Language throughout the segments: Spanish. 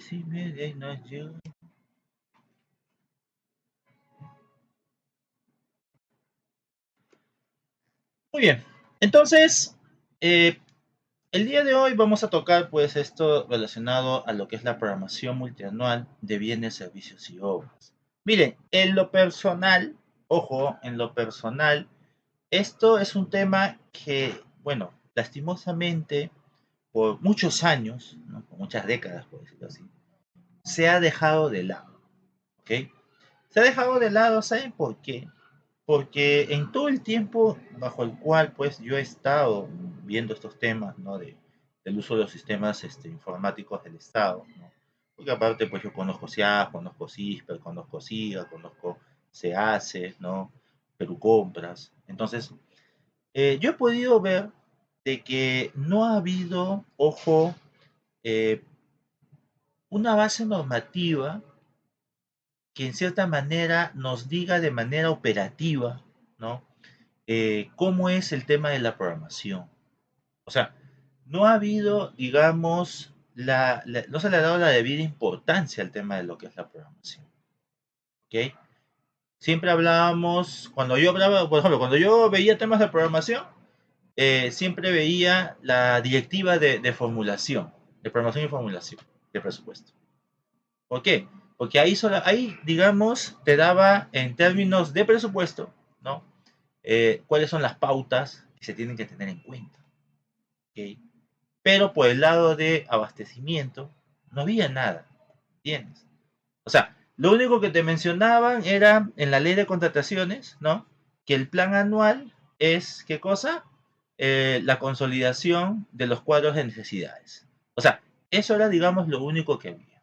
10:30 no llegó. Muy bien, entonces, eh, el día de hoy vamos a tocar pues esto relacionado a lo que es la programación multianual de bienes, servicios y obras. Miren, en lo personal, ojo, en lo personal, esto es un tema que, bueno, lastimosamente, por muchos años, ¿no? Por muchas décadas, por decirlo así, se ha dejado de lado, ¿ok? Se ha dejado de lado, ¿saben por qué? Porque en todo el tiempo bajo el cual pues yo he estado viendo estos temas, ¿no? Del uso de los sistemas informáticos del Estado, ¿no? Porque aparte pues yo conozco SIAG, conozco CISPER, conozco SIGA, conozco SEACE, ¿no? Perú Compras. Entonces, yo he podido ver de que no ha habido, ojo, eh, una base normativa que en cierta manera nos diga de manera operativa, ¿no? Cómo es el tema de la programación. O sea, no ha habido, digamos, no se le ha dado la debida importancia al tema de lo que es la programación. ¿Ok? Siempre hablábamos, cuando yo hablaba, por ejemplo, cuando yo veía temas de programación, siempre veía la directiva de formulación, de programación y formulación de presupuesto. ¿Por qué? Porque ahí, digamos, te daba en términos de presupuesto, ¿no? Cuáles son las pautas que se tienen que tener en cuenta. ¿Ok? Pero por el lado de abastecimiento, no había nada, ¿entiendes? O sea, lo único que te mencionaban era en la ley de contrataciones, ¿no? Que el plan anual es, ¿qué cosa? La consolidación de los cuadros de necesidades. O sea, eso era, digamos, lo único que había,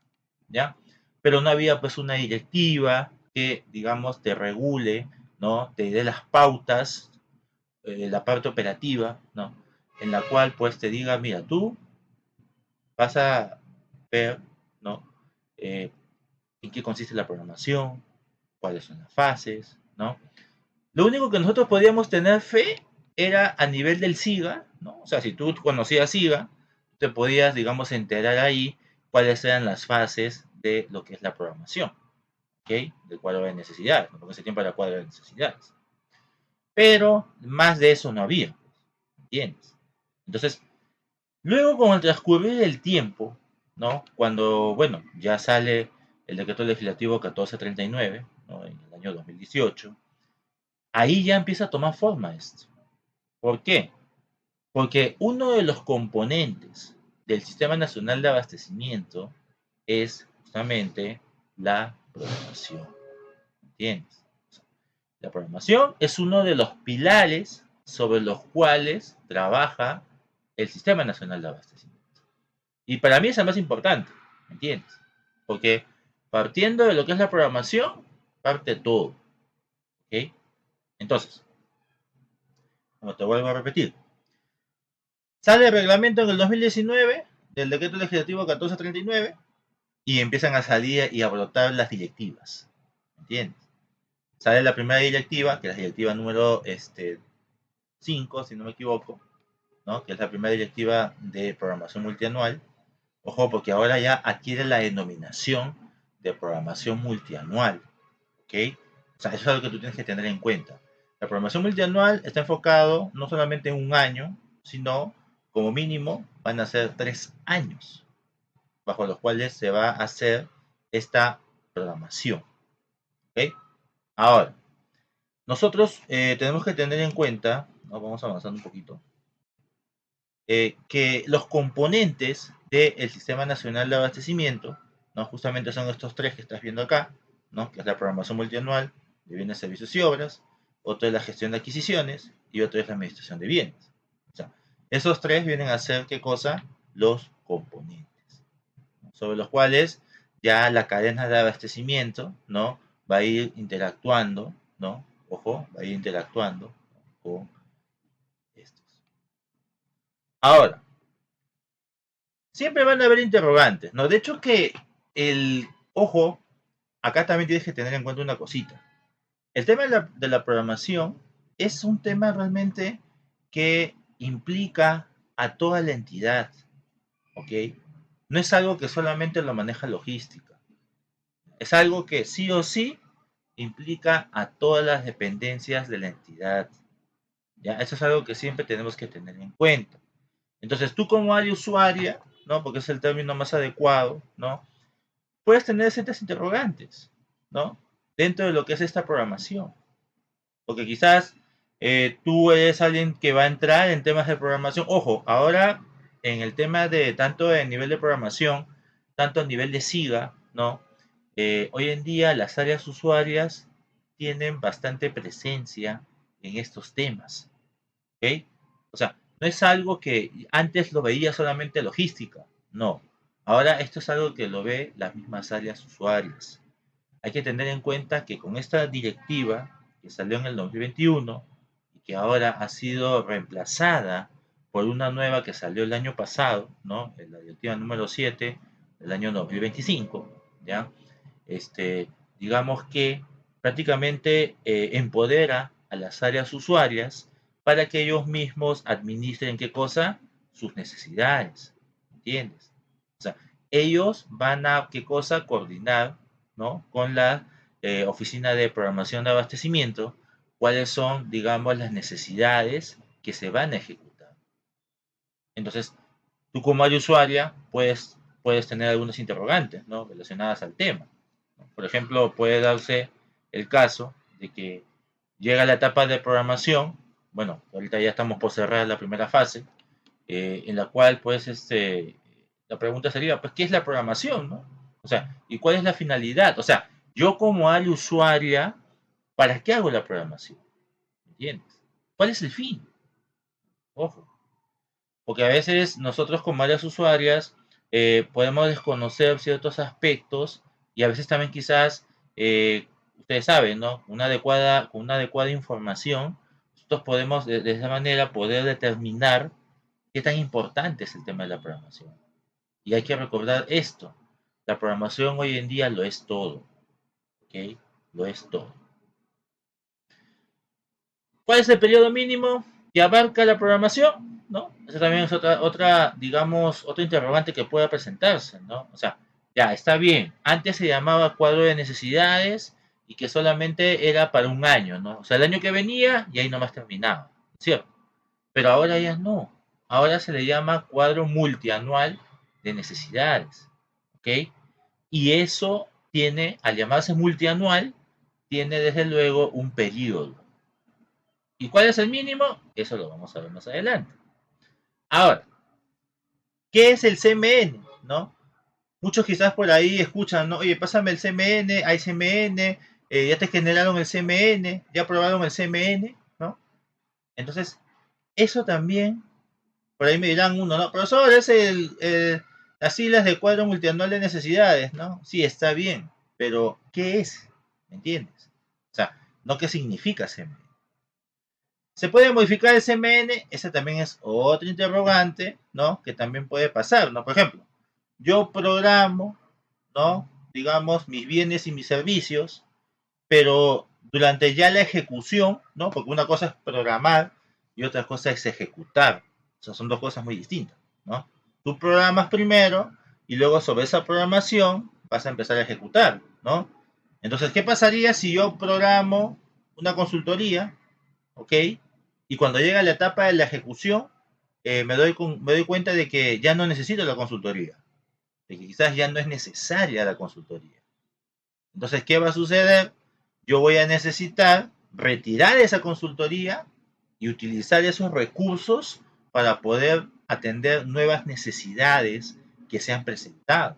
¿ya? Pero no había pues una directiva que, digamos, te regule, ¿no? Te dé las pautas, la parte operativa, ¿no? En la cual pues te diga, mira, tú vas a ver, ¿no? Eh, en qué consiste la programación, cuáles son las fases, ¿no? Lo único que nosotros podíamos tener fe era a nivel del SIGA, ¿no? O sea, si tú conocías SIGA, te podías, digamos, enterar ahí cuáles eran las fases de lo que es la programación, ¿ok? Del cuadro de necesidades, ¿no? Porque ese tiempo era cuadro de necesidades. Pero más de eso no había, ¿entiendes? Entonces, luego con el transcurrir del tiempo, ¿no? Cuando, bueno, ya sale el decreto legislativo 1439, ¿no? En el año 2018, ahí ya empieza a tomar forma esto. ¿Por qué? Porque uno de los componentes del Sistema Nacional de Abastecimiento es justamente la programación. ¿Entiendes? La programación es uno de los pilares sobre los cuales trabaja el Sistema Nacional de Abastecimiento. Y para mí es el más importante, ¿me entiendes? Porque partiendo de lo que es la programación, parte todo, ¿ok? Entonces, como te vuelvo a repetir, sale el reglamento en el 2019 del decreto legislativo 1439 y empiezan a salir y a brotar las directivas, ¿me entiendes? Sale la primera directiva, que es la directiva número 5, si no me equivoco, ¿no? Que es la primera directiva de programación multianual. Ojo, porque ahora ya adquiere la denominación de programación multianual, ¿ok? O sea, eso es algo que tú tienes que tener en cuenta. La programación multianual está enfocado no solamente en un año, sino como mínimo van a ser 3 años, bajo los cuales se va a hacer esta programación, ¿ok? Ahora, nosotros tenemos que tener en cuenta, ¿no? Vamos avanzando un poquito, que los componentes del Sistema Nacional de Abastecimiento, ¿no? Justamente son estos tres que estás viendo acá, ¿no? Que es la programación multianual de bienes, servicios y obras, otro es la gestión de adquisiciones y otro es la administración de bienes. O sea, esos tres vienen a ser, ¿qué cosa? Los componentes, ¿no? Sobre los cuales ya la cadena de abastecimiento, ¿no? Va a ir interactuando, ¿no? Ojo, va a ir interactuando, ¿no? Con estos. Ahora, siempre van a haber interrogantes, ¿no? De hecho que ojo, acá también tienes que tener en cuenta una cosita. El tema de la programación es un tema realmente que implica a toda la entidad, ¿ok? no es algo que solamente lo maneja logística. Es algo que sí o sí implica a todas las dependencias de la entidad. ¿Ya? Eso es algo que siempre tenemos que tener en cuenta. Entonces, tú como área usuaria, ¿no? Porque es el término más adecuado, ¿no? Puedes tener ciertas interrogantes, ¿no? Dentro de lo que es esta programación. Porque quizás tú eres alguien que va a entrar en temas de programación. Ojo, ahora en el tema de tanto de nivel de programación, tanto a nivel de SIGA, ¿no? Hoy en día las áreas usuarias tienen bastante presencia en estos temas, ¿ok? O sea, no es algo que antes lo veía solamente logística, no. Ahora esto es algo que lo ve las mismas áreas usuarias. Hay que tener en cuenta que con esta directiva que salió en el 2021 y que ahora ha sido reemplazada por una nueva que salió el año pasado, ¿no? La directiva número 7 del año 2025, ¿ya? Este, digamos que prácticamente empodera a las áreas usuarias para que ellos mismos administren qué cosa, sus necesidades, ¿entiendes? O sea, ellos van a qué cosa coordinar, ¿no? Con la oficina de programación de abastecimiento, cuáles son, digamos, las necesidades que se van a ejecutar. Entonces, tú como área usuaria puedes tener algunos interrogantes, ¿no? Relacionadas al tema. Por ejemplo, puede darse el caso de que llega la etapa de programación, bueno, ahorita ya estamos por cerrar la primera fase, en la cual, pues, la pregunta sería, pues, ¿qué es la programación, no? O sea, ¿y cuál es la finalidad? O sea, yo como área usuaria, ¿para qué hago la programación? ¿Entiendes? ¿Cuál es el fin? Ojo, porque a veces nosotros como áreas usuarias podemos desconocer ciertos aspectos y a veces también quizás, ustedes saben, ¿no? Con una adecuada información, nosotros podemos de esa manera poder determinar qué tan importante es el tema de la programación. Y hay que recordar esto, la programación hoy en día lo es todo, ¿ok? Lo es todo. ¿Cuál es el periodo mínimo que abarca la programación? ¿No? Esa también es digamos, otro interrogante que pueda presentarse, ¿no? O sea, ya, está bien. Antes se llamaba cuadro de necesidades y que solamente era para un año, ¿no? O sea, el año que venía y ahí nomás terminaba, ¿cierto? Pero ahora ya no. Ahora se le llama cuadro multianual de necesidades, ¿ok? Y eso tiene, al llamarse multianual, tiene desde luego un periodo. ¿Y cuál es el mínimo? Eso lo vamos a ver más adelante. Ahora, ¿qué es el CMN? ¿No? Muchos quizás por ahí escuchan, ¿no? Oye, pásame el CMN, hay CMN, ya te generaron el CMN, ya aprobaron el CMN, ¿no? Entonces, eso también, por ahí me dirán uno, ¿no? Profesor, es las siglas de cuadro multianual de necesidades, ¿no? Sí, está bien, pero ¿qué es? ¿Me entiendes? O sea, no qué significa CMN. ¿Se puede modificar el CMN? Ese también es otro interrogante, ¿no? Que también puede pasar, ¿no? Por ejemplo, yo programo, ¿no? Digamos, mis bienes y mis servicios, pero durante ya la ejecución, ¿no? Porque una cosa es programar y otra cosa es ejecutar. O sea, son dos cosas muy distintas, ¿no? Tú programas primero y luego sobre esa programación vas a empezar a ejecutar, ¿no? Entonces, ¿qué pasaría si yo programo una consultoría, ¿ok? Y cuando llega la etapa de la ejecución, me doy cuenta de que ya no necesito la consultoría, de que quizás ya no es necesaria la consultoría. Entonces, ¿qué va a suceder? Yo voy a necesitar retirar esa consultoría y utilizar esos recursos para poder atender nuevas necesidades que se han presentado.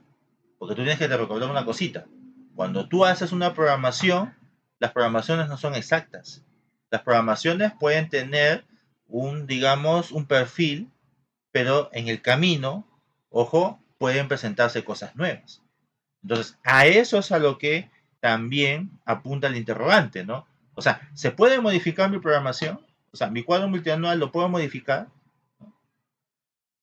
Porque tú tienes que recordar una cosita. Cuando tú haces una programación, las programaciones no son exactas. Las programaciones pueden tener digamos, un perfil, pero en el camino, ojo, pueden presentarse cosas nuevas. Entonces, a eso es a lo que también apunta el interrogante, ¿no? O sea, ¿se puede modificar mi programación? O sea, mi cuadro multianual lo puedo modificar.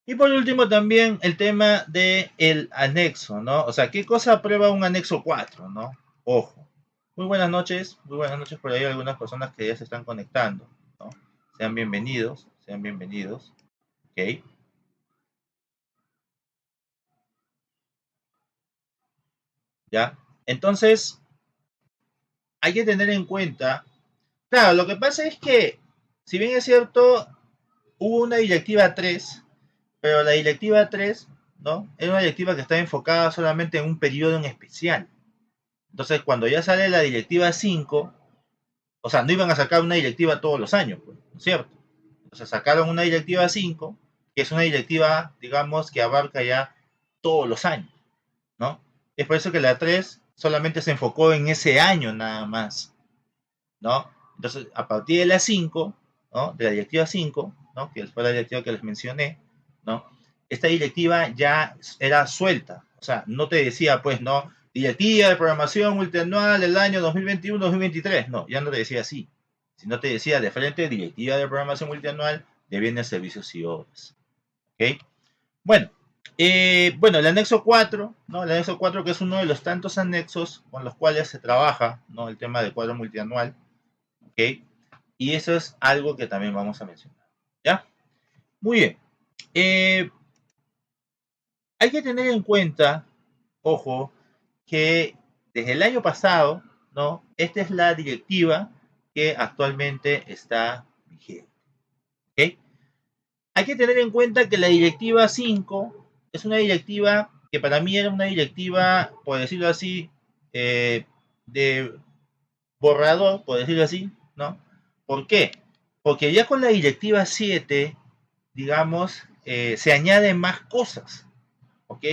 Y por último también el tema del anexo, ¿no? O sea, ¿qué cosa aprueba un anexo 4, ¿no? Ojo. Muy buenas noches por ahí algunas personas que ya se están conectando, ¿no? Sean bienvenidos, ¿ok? ¿ya? Entonces, hay que tener en cuenta, claro, lo que pasa es que, si bien es cierto, hubo una directiva 3, pero la directiva 3, ¿no? Era una directiva que estaba enfocada solamente en un periodo en especial. Entonces, cuando ya sale la directiva 5, o sea, no iban a sacar una directiva todos los años, pues, ¿no es cierto? Entonces sacaron una directiva 5, que es una directiva, digamos, que abarca ya todos los años, ¿no? Es por eso que la 3 solamente se enfocó en ese año nada más, ¿no? Entonces, a partir de la 5, ¿no? De la directiva 5, ¿no? Que fue la directiva que les mencioné, ¿no? Esta directiva ya era suelta, o sea, no te decía, pues, ¿no? Directiva de programación multianual del año 2021-2023, no, ya no te decía así, sino te decía de frente directiva de programación multianual de bienes, servicios y obras, ¿ok? Bueno, bueno, el anexo 4, ¿no? El anexo 4 que es uno de los tantos anexos con los cuales se trabaja, ¿no? El tema del cuadro multianual, ¿ok? Y eso es algo que también vamos a mencionar, ¿ya? Muy bien. Eh, Hay que tener en cuenta, ojo, que desde el año pasado, ¿no? Esta es la directiva que actualmente está vigente, ¿ok? Hay que tener en cuenta que la directiva 5 es una directiva que para mí era una directiva, por decirlo así, de borrador, por decirlo así, ¿no? ¿Por qué? Porque ya con la directiva 7, digamos, se añaden más cosas, ¿ok?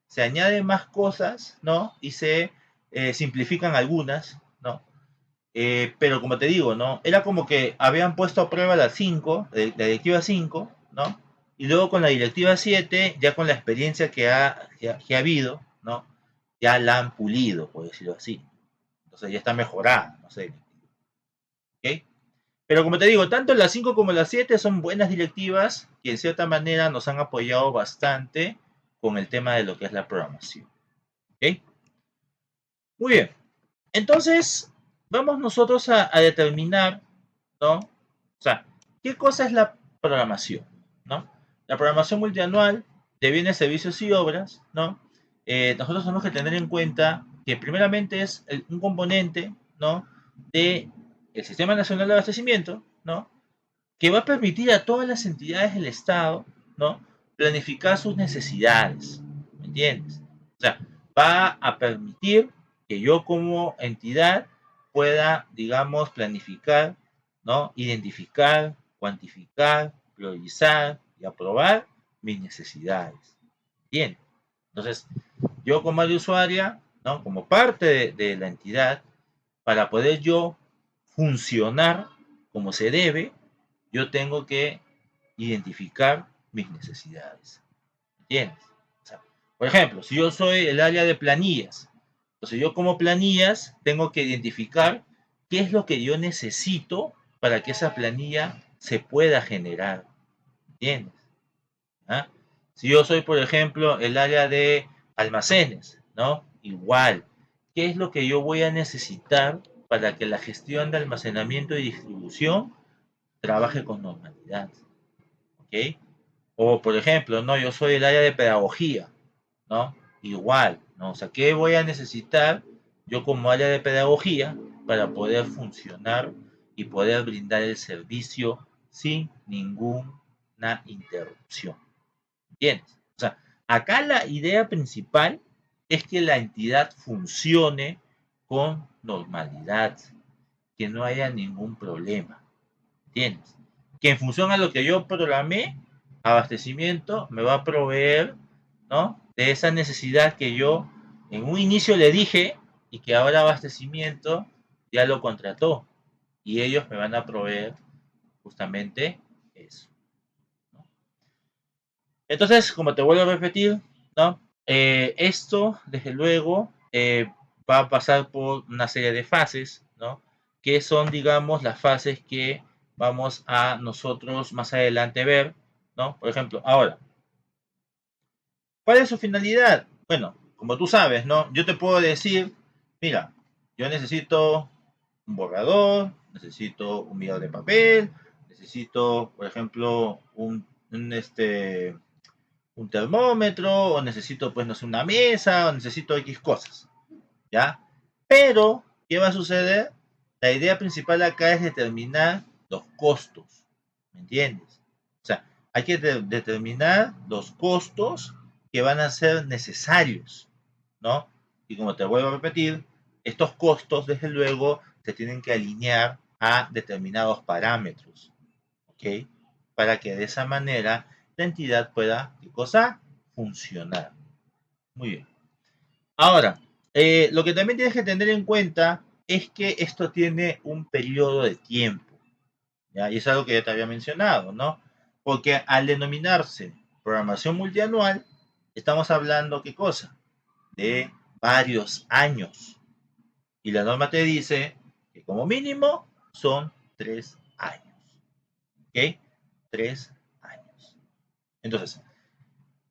Se añaden más cosas, ¿no? Y se simplifican algunas, ¿no? Pero como te digo, ¿no? Era como que habían puesto a prueba la 5, la directiva 5, ¿no? Y luego con la directiva 7, ya con la experiencia que ha habido, ¿no? Ya la han pulido, por decirlo así. Entonces ya está mejorada, no sé, ¿ok? Pero como te digo, tanto la 5 como la 7 son buenas directivas que en cierta manera nos han apoyado bastante con el tema de lo que es la programación, ¿ok? Muy bien, entonces vamos nosotros a determinar, ¿no? O sea, ¿qué cosa es la programación? ¿No? La programación multianual de bienes, servicios y obras, ¿no? Nosotros tenemos que tener en cuenta que primeramente es un componente, ¿no? De el Sistema Nacional de Abastecimiento, ¿no? Que va a permitir a todas las entidades del Estado, ¿no? Planificar sus necesidades, ¿me entiendes? O sea, va a permitir que yo como entidad pueda, digamos, planificar, ¿no? Identificar, cuantificar, priorizar y aprobar mis necesidades. Bien, entonces, yo como área usuaria, ¿no? Como parte de la entidad, para poder yo funcionar como se debe, yo tengo que identificar mis necesidades. ¿Entiendes? O sea, por ejemplo, si yo soy el área de planillas, entonces yo como planillas tengo que identificar qué es lo que yo necesito para que esa planilla se pueda generar. ¿Entiendes? ¿Ah? Si yo soy, por ejemplo, el área de almacenes, ¿no? Igual, ¿qué es lo que yo voy a necesitar para que la gestión de almacenamiento y distribución trabaje con normalidad? ¿Ok? O, por ejemplo, ¿no? Yo soy el área de pedagogía, ¿no? Igual, ¿no? O sea, ¿qué voy a necesitar yo como área de pedagogía para poder funcionar y poder brindar el servicio sin ninguna interrupción? ¿Entiendes? O sea, acá la idea principal es que la entidad funcione con normalidad, que no haya ningún problema. ¿Entiendes? Que en función a lo que yo programé, abastecimiento me va a proveer, ¿no? De esa necesidad que yo en un inicio le dije y que ahora abastecimiento ya lo contrató. Y ellos me van a proveer justamente eso, ¿no? Entonces, como te vuelvo a repetir, ¿no? Esto, desde luego, va a pasar por una serie de fases, ¿no? Que son, digamos, las fases que vamos a nosotros más adelante ver, ¿no? Por ejemplo, ahora, ¿cuál es su finalidad? Bueno, como tú sabes, ¿no? Yo te puedo decir, mira, yo necesito un borrador, necesito un millón de papel, necesito, por ejemplo, un termómetro, o necesito, pues, no sé, una mesa, o necesito X cosas, ¿ya? Pero, ¿qué va a suceder? La idea principal acá es determinar los costos, ¿me entiendes? O sea, hay que determinar los costos que van a ser necesarios, ¿no? Y como te vuelvo a repetir, estos costos, desde luego, se tienen que alinear a determinados parámetros, ¿ok? Para que de esa manera la entidad pueda, ¿qué cosa? Funcionar. Muy bien. Ahora, lo que también tienes que tener en cuenta es que esto tiene un periodo de tiempo, ¿ya? Y es algo que ya te había mencionado, ¿no? Porque al denominarse programación multianual, estamos hablando, ¿qué cosa? De varios años. Y la norma te dice que como mínimo son 3 años, ¿ok? 3 años. Entonces,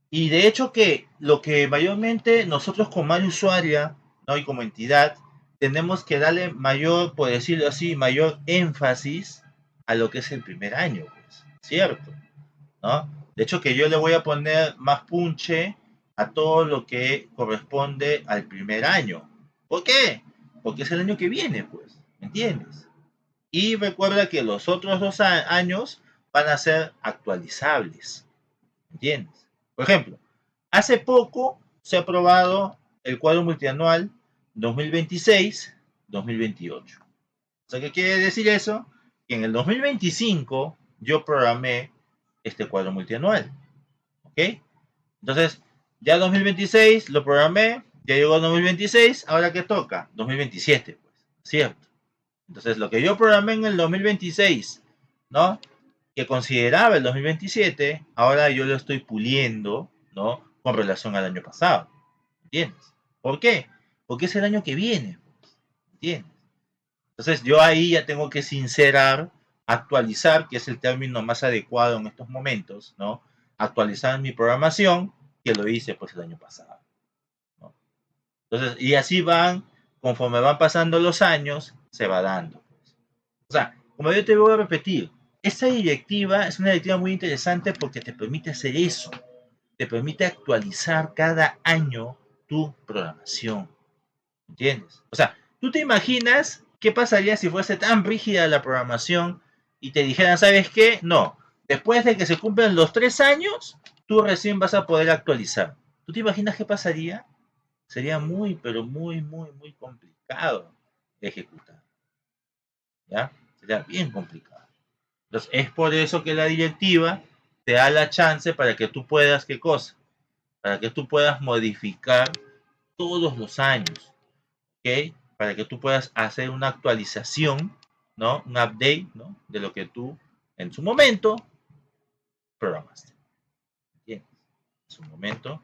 y de hecho que lo que mayormente nosotros como área usuaria, ¿no? Y como entidad, tenemos que darle mayor, por decirlo así, mayor énfasis a lo que es el primer año, pues, ¿cierto? ¿No? De hecho que yo le voy a poner más punche a todo lo que corresponde al primer año. ¿Por qué? Porque es el año que viene, pues, ¿me entiendes? Y recuerda que los otros 2 años van a ser actualizables, ¿me entiendes? Por ejemplo, hace poco se ha aprobado el cuadro multianual 2026-2028. O sea, ¿qué quiere decir eso? Que en el 2025 yo programé este cuadro multianual. ¿Ok? Entonces, ya 2026 lo programé, ya llegó 2026, ahora ¿qué toca? 2027, pues, ¿cierto? Entonces, lo que yo programé en el 2026, ¿no? Que consideraba el 2027, ahora yo lo estoy puliendo, ¿no? Con relación al año pasado, ¿entiendes? ¿Por qué? Porque es el año que viene, ¿entiendes? Entonces, yo ahí ya tengo que sincerar, actualizar, que es el término más adecuado en estos momentos, ¿no? Actualizar mi programación, que lo hice pues el año pasado, ¿no? Entonces, y así van, conforme van pasando los años, se va dando. O sea, como yo te voy a repetir, esta directiva es una directiva muy interesante porque te permite hacer eso, te permite actualizar cada año tu programación, ¿entiendes? O sea, ¿tú te imaginas qué pasaría si fuese tan rígida la programación y te dijeran, ¿sabes qué? No, después de que se cumplan los 3 años, tú recién vas a poder actualizar. ¿Tú te imaginas qué pasaría? Sería muy, pero muy, muy, muy complicado de ejecutar, ¿ya? Sería bien complicado. Entonces, es por eso que la directiva te da la chance para que tú puedas, ¿qué cosa? Para que tú puedas modificar todos los años, ¿ok? Para que tú puedas hacer una actualización, ¿no? Un update, ¿no? De lo que tú en su momento programaste. ¿Entiendes? En su momento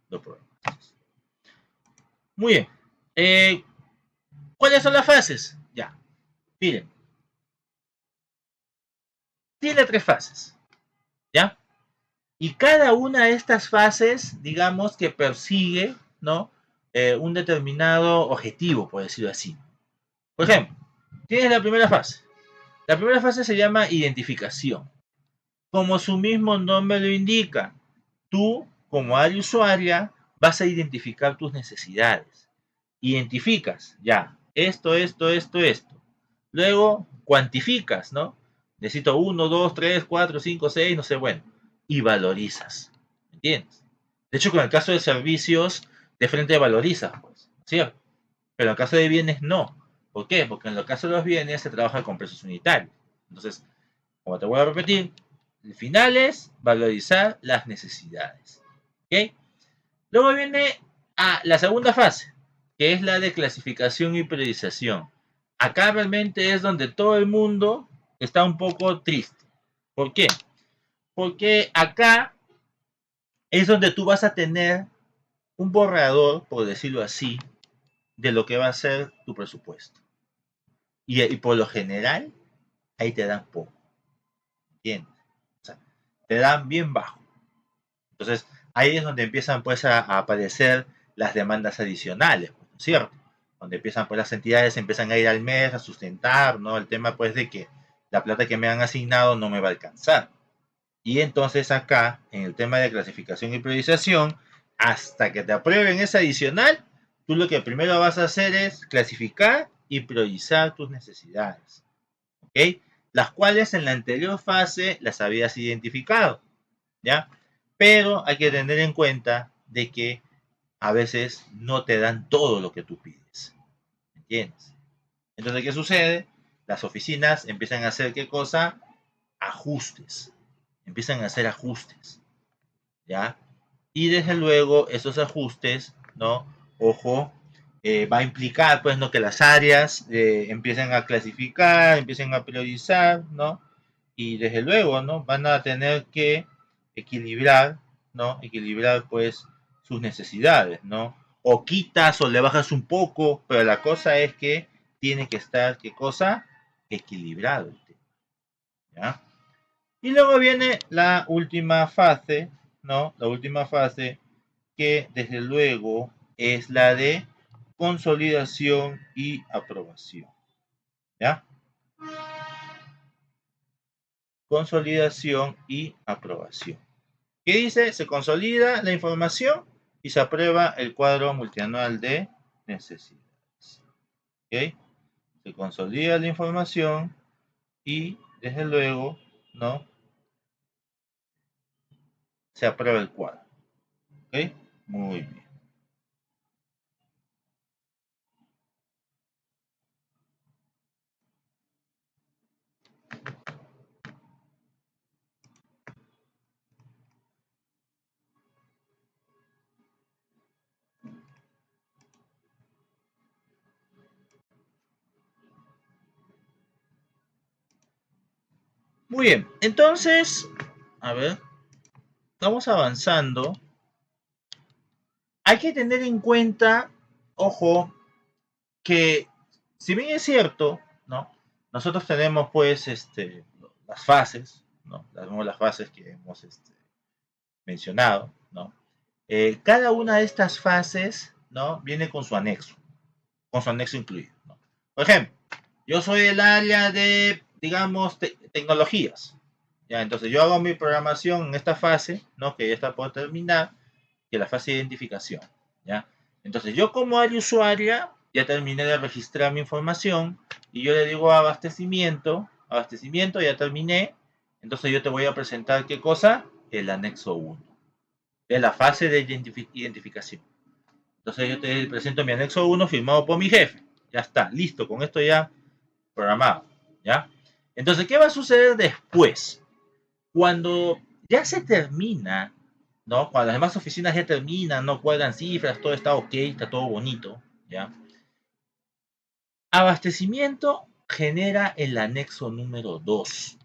lo programaste. Muy bien. ¿Cuáles son las fases? Ya. Miren, tiene 3 fases, ¿ya? Y cada una de estas fases, digamos que persigue, ¿no? Un determinado objetivo, por decirlo así. Por ejemplo, tienes la primera fase. La primera fase se llama identificación. Como su mismo nombre lo indica, tú, como área usuaria, vas a identificar tus necesidades. Identificas, ya, esto. Luego, cuantificas, ¿no? Necesito 1, 2, 3, 4, 5, 6, no sé, bueno. Y valorizas. ¿Entiendes? De hecho, con el caso de servicios, de frente valorizas, pues, ¿cierto? Pero en el caso de bienes, no. ¿Por qué? Porque en el caso de los bienes se trabaja con precios unitarios. Entonces, como te voy a repetir, el final es valorizar las necesidades. ¿Ok? Luego viene a la segunda fase, que es la de clasificación y priorización. Acá realmente es donde todo el mundo está un poco triste. ¿Por qué? Porque acá es donde tú vas a tener un borrador, por decirlo así, de lo que va a ser tu presupuesto. Y por lo general, ahí te dan poco. ¿Entiendes? O sea, te dan bien bajo. Entonces, ahí es donde empiezan pues a aparecer las demandas adicionales, ¿no es cierto? Donde empiezan pues las entidades empiezan a ir al mes a sustentar, ¿no? El tema pues de que la plata que me han asignado no me va a alcanzar. Y entonces acá, en el tema de clasificación y priorización, hasta que te aprueben esa adicional, Tú lo que primero vas a hacer es clasificar y priorizar tus necesidades, ¿ok? Las cuales en la anterior fase las habías identificado, ¿ya? Pero hay que tener en cuenta de que a veces no te dan todo lo que tú pides, ¿entiendes? Entonces, ¿qué sucede? Las oficinas empiezan a hacer, ¿qué cosa? Ajustes. Empiezan a hacer ajustes, ¿ya? Y desde luego esos ajustes, ¿no? Ojo, va a implicar, pues, ¿no? Que las áreas empiecen a clasificar, empiecen a priorizar, ¿no? Y desde luego, ¿no? Van a tener que equilibrar, ¿no? Equilibrar, pues, sus necesidades, ¿no? O quitas o le bajas un poco, pero la cosa es que tiene que estar, ¿qué cosa? Equilibrado, ¿ya? Y luego viene la última fase, ¿no? La última fase que desde luego es la de consolidación y aprobación, ¿ya? Consolidación y aprobación. ¿Qué dice? Se consolida la información y se aprueba el cuadro multianual de necesidades. ¿Ok? Se consolida la información y desde luego, ¿no? Se aprueba el cuadro. ¿Ok? Muy bien. Muy bien. Entonces, a ver, estamos avanzando. Hay que tener en cuenta, ojo, que si bien es cierto, ¿no? Nosotros tenemos pues las fases, ¿no? Las fases que hemos mencionado, ¿no? Cada una de estas fases, ¿no? Viene con su anexo incluido, ¿no? Por ejemplo, yo soy el área de, digamos, tecnologías, ¿ya? Entonces yo hago mi programación en esta fase, ¿no? Que ya está por terminar, que es la fase de identificación, ¿ya? Entonces yo como área usuaria ya terminé de registrar mi información y yo le digo abastecimiento, ya terminé, entonces yo te voy a presentar, ¿qué cosa? El anexo 1 de la fase de identificación. Entonces yo te presento mi anexo 1 firmado por mi jefe. Ya está, listo, con esto ya programado, ¿ya? Entonces, ¿qué va a suceder después? Cuando ya se termina, ¿no? Cuando las demás oficinas ya terminan, no cuadran cifras, todo está ok, está todo bonito, ¿ya? Abastecimiento genera el anexo número 2.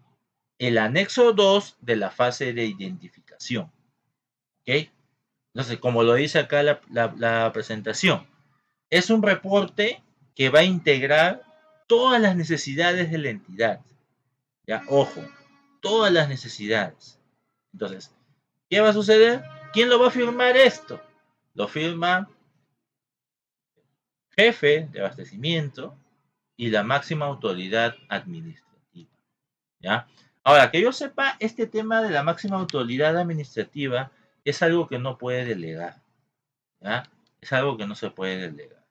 El anexo 2 de la fase de identificación, ¿ok? Entonces, como lo dice acá la presentación, es un reporte que va a integrar todas las necesidades de la entidad. Ya, ojo, todas las necesidades. Entonces, ¿qué va a suceder? ¿Quién lo va a firmar esto? Lo firma jefe de abastecimiento y la máxima autoridad administrativa. ¿Ya? Ahora, que yo sepa, este tema de la máxima autoridad administrativa es algo que no puede delegar. ¿Ya? Es algo que no se puede delegar.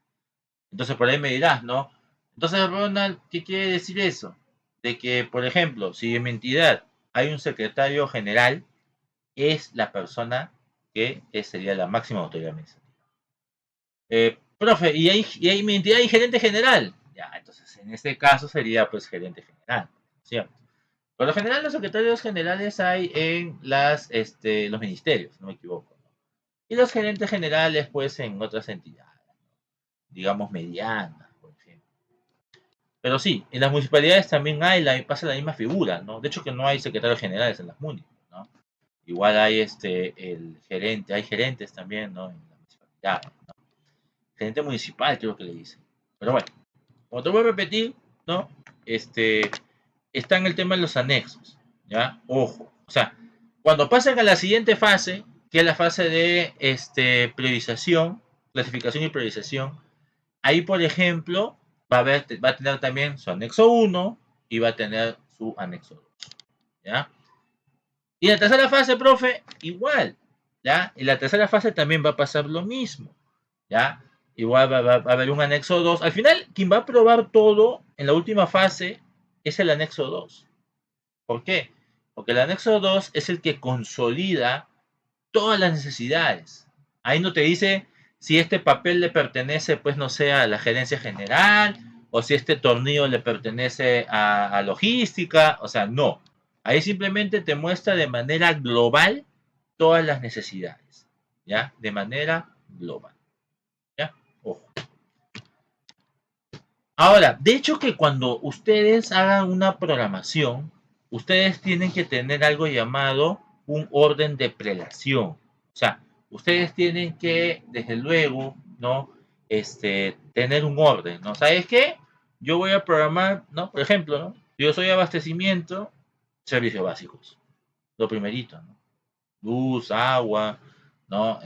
Entonces, por ahí me dirás, ¿no? Entonces, Ronald, ¿qué quiere decir eso? De que, por ejemplo, si en mi entidad hay un secretario general, es la persona que sería la máxima autoridad administrativa. Profe, y mi entidad hay gerente general. Ya, entonces en este caso sería pues gerente general, ¿cierto? Por lo general los secretarios generales hay en los ministerios, no me equivoco, ¿no? Y los gerentes generales pues en otras entidades, digamos medianas, por ejemplo. Pero sí, en las municipalidades también pasa la misma figura, ¿no? De hecho que no hay secretarios generales en las municipalidades, ¿no? Igual hay el gerente, hay gerentes también, ¿no? En las municipalidades, ¿no? Gerente municipal creo que le dicen. Pero bueno, como te voy a repetir, ¿no? Este, está en el tema de los anexos, ¿ya? Ojo, o sea, cuando pasen a la siguiente fase, que es la fase de priorización, clasificación y priorización, ahí, por ejemplo, va a tener también su anexo 1 y va a tener su anexo 2, ¿ya? Y la tercera fase, profe, igual, ¿ya? En la tercera fase también va a pasar lo mismo, ¿ya? Igual va a haber un anexo 2. Al final, quien va a probar todo en la última fase es el anexo 2. ¿Por qué? Porque el anexo 2 es el que consolida todas las necesidades. Ahí no te dice si este papel le pertenece, pues no sé, a la gerencia general, o si este tornillo le pertenece a logística, o sea, no. Ahí simplemente te muestra de manera global todas las necesidades, ¿ya? De manera global, ¿ya? Ojo. Ahora, de hecho que cuando ustedes hagan una programación, ustedes tienen que tener algo llamado un orden de prelación. O sea, ustedes tienen que, desde luego, ¿no? Tener un orden, ¿no? ¿Sabes qué? Yo voy a programar, ¿no? Por ejemplo, ¿no? Yo soy abastecimiento, servicios básicos. Lo primerito, ¿no? Luz, agua, ¿no?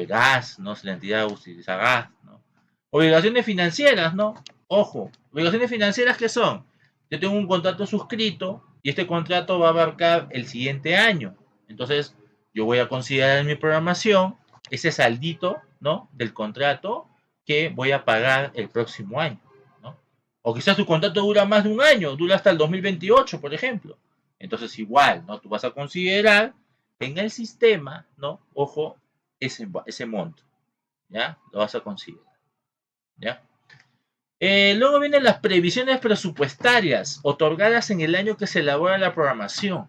Gas, ¿no? Si la entidad utiliza gas, ¿no? Obligaciones financieras, ¿no? Ojo, obligaciones financieras, ¿qué son? Yo tengo un contrato suscrito y este contrato va a abarcar el siguiente año. Entonces, yo voy a considerar en mi programación ese saldito, ¿no? Del contrato que voy a pagar el próximo año, ¿no? O quizás tu contrato dura más de un año, dura hasta el 2028, por ejemplo. Entonces, igual, ¿no? Tú vas a considerar en el sistema, ¿no? Ojo, ese monto, ¿ya? Lo vas a considerar, ¿ya? Luego vienen las previsiones presupuestarias otorgadas en el año que se elabora la programación.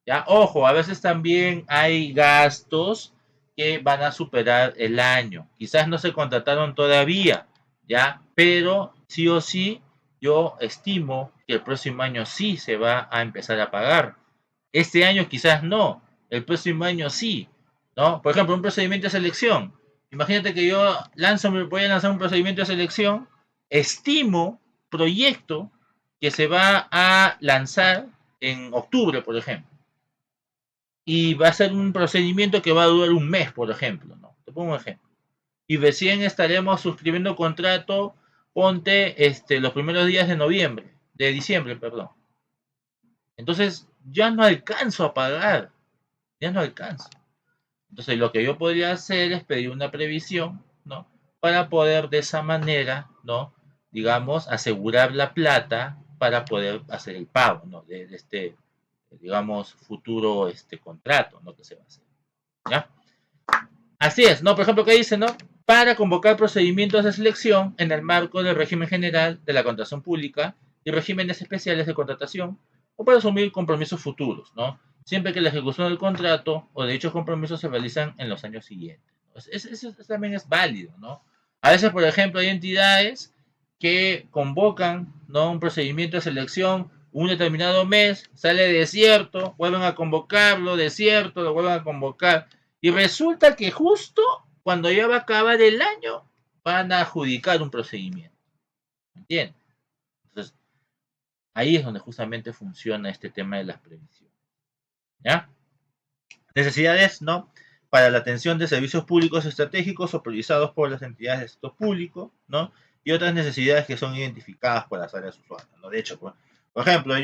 ¿Ya? Ojo, a veces también hay gastos que van a superar el año. Quizás no se contrataron todavía, ¿ya? Pero sí o sí, yo estimo que el próximo año sí se va a empezar a pagar. Este año quizás no, el próximo año sí, ¿no? Por ejemplo, un procedimiento de selección. Imagínate que yo voy a lanzar un procedimiento de selección, estimo, proyecto que se va a lanzar en octubre, por ejemplo. Y va a ser un procedimiento que va a durar un mes, por ejemplo, ¿no? Te pongo un ejemplo. Y recién estaremos suscribiendo contrato, ponte los primeros días de noviembre, de diciembre, perdón. Entonces, ya no alcanzo a pagar, ya no alcanzo. Entonces, lo que yo podría hacer es pedir una previsión, ¿no? Para poder de esa manera, ¿no? Digamos, asegurar la plata para poder hacer el pago, ¿no? De este, digamos, futuro contrato, ¿no? Que se va a hacer, ¿ya? Así es, ¿no? Por ejemplo, ¿qué dice, no? Para convocar procedimientos de selección en el marco del régimen general de la contratación pública y regímenes especiales de contratación o para asumir compromisos futuros, ¿no? Siempre que la ejecución del contrato o de dichos compromisos se realizan en los años siguientes. Eso también es válido, ¿no? A veces, por ejemplo, hay entidades que convocan, ¿no? Un procedimiento de selección un determinado mes, sale desierto, vuelven a convocarlo, desierto, lo vuelven a convocar. Y resulta que justo cuando ya va a acabar el año, van a adjudicar un procedimiento. ¿Entiendes? Entonces, ahí es donde justamente funciona este tema de las previsiones. ¿Ya? Necesidades, ¿no? Para la atención de servicios públicos estratégicos o priorizados por las entidades de sector público, ¿no? Y otras necesidades que son identificadas por las áreas usuarias, ¿no? De hecho, por ejemplo,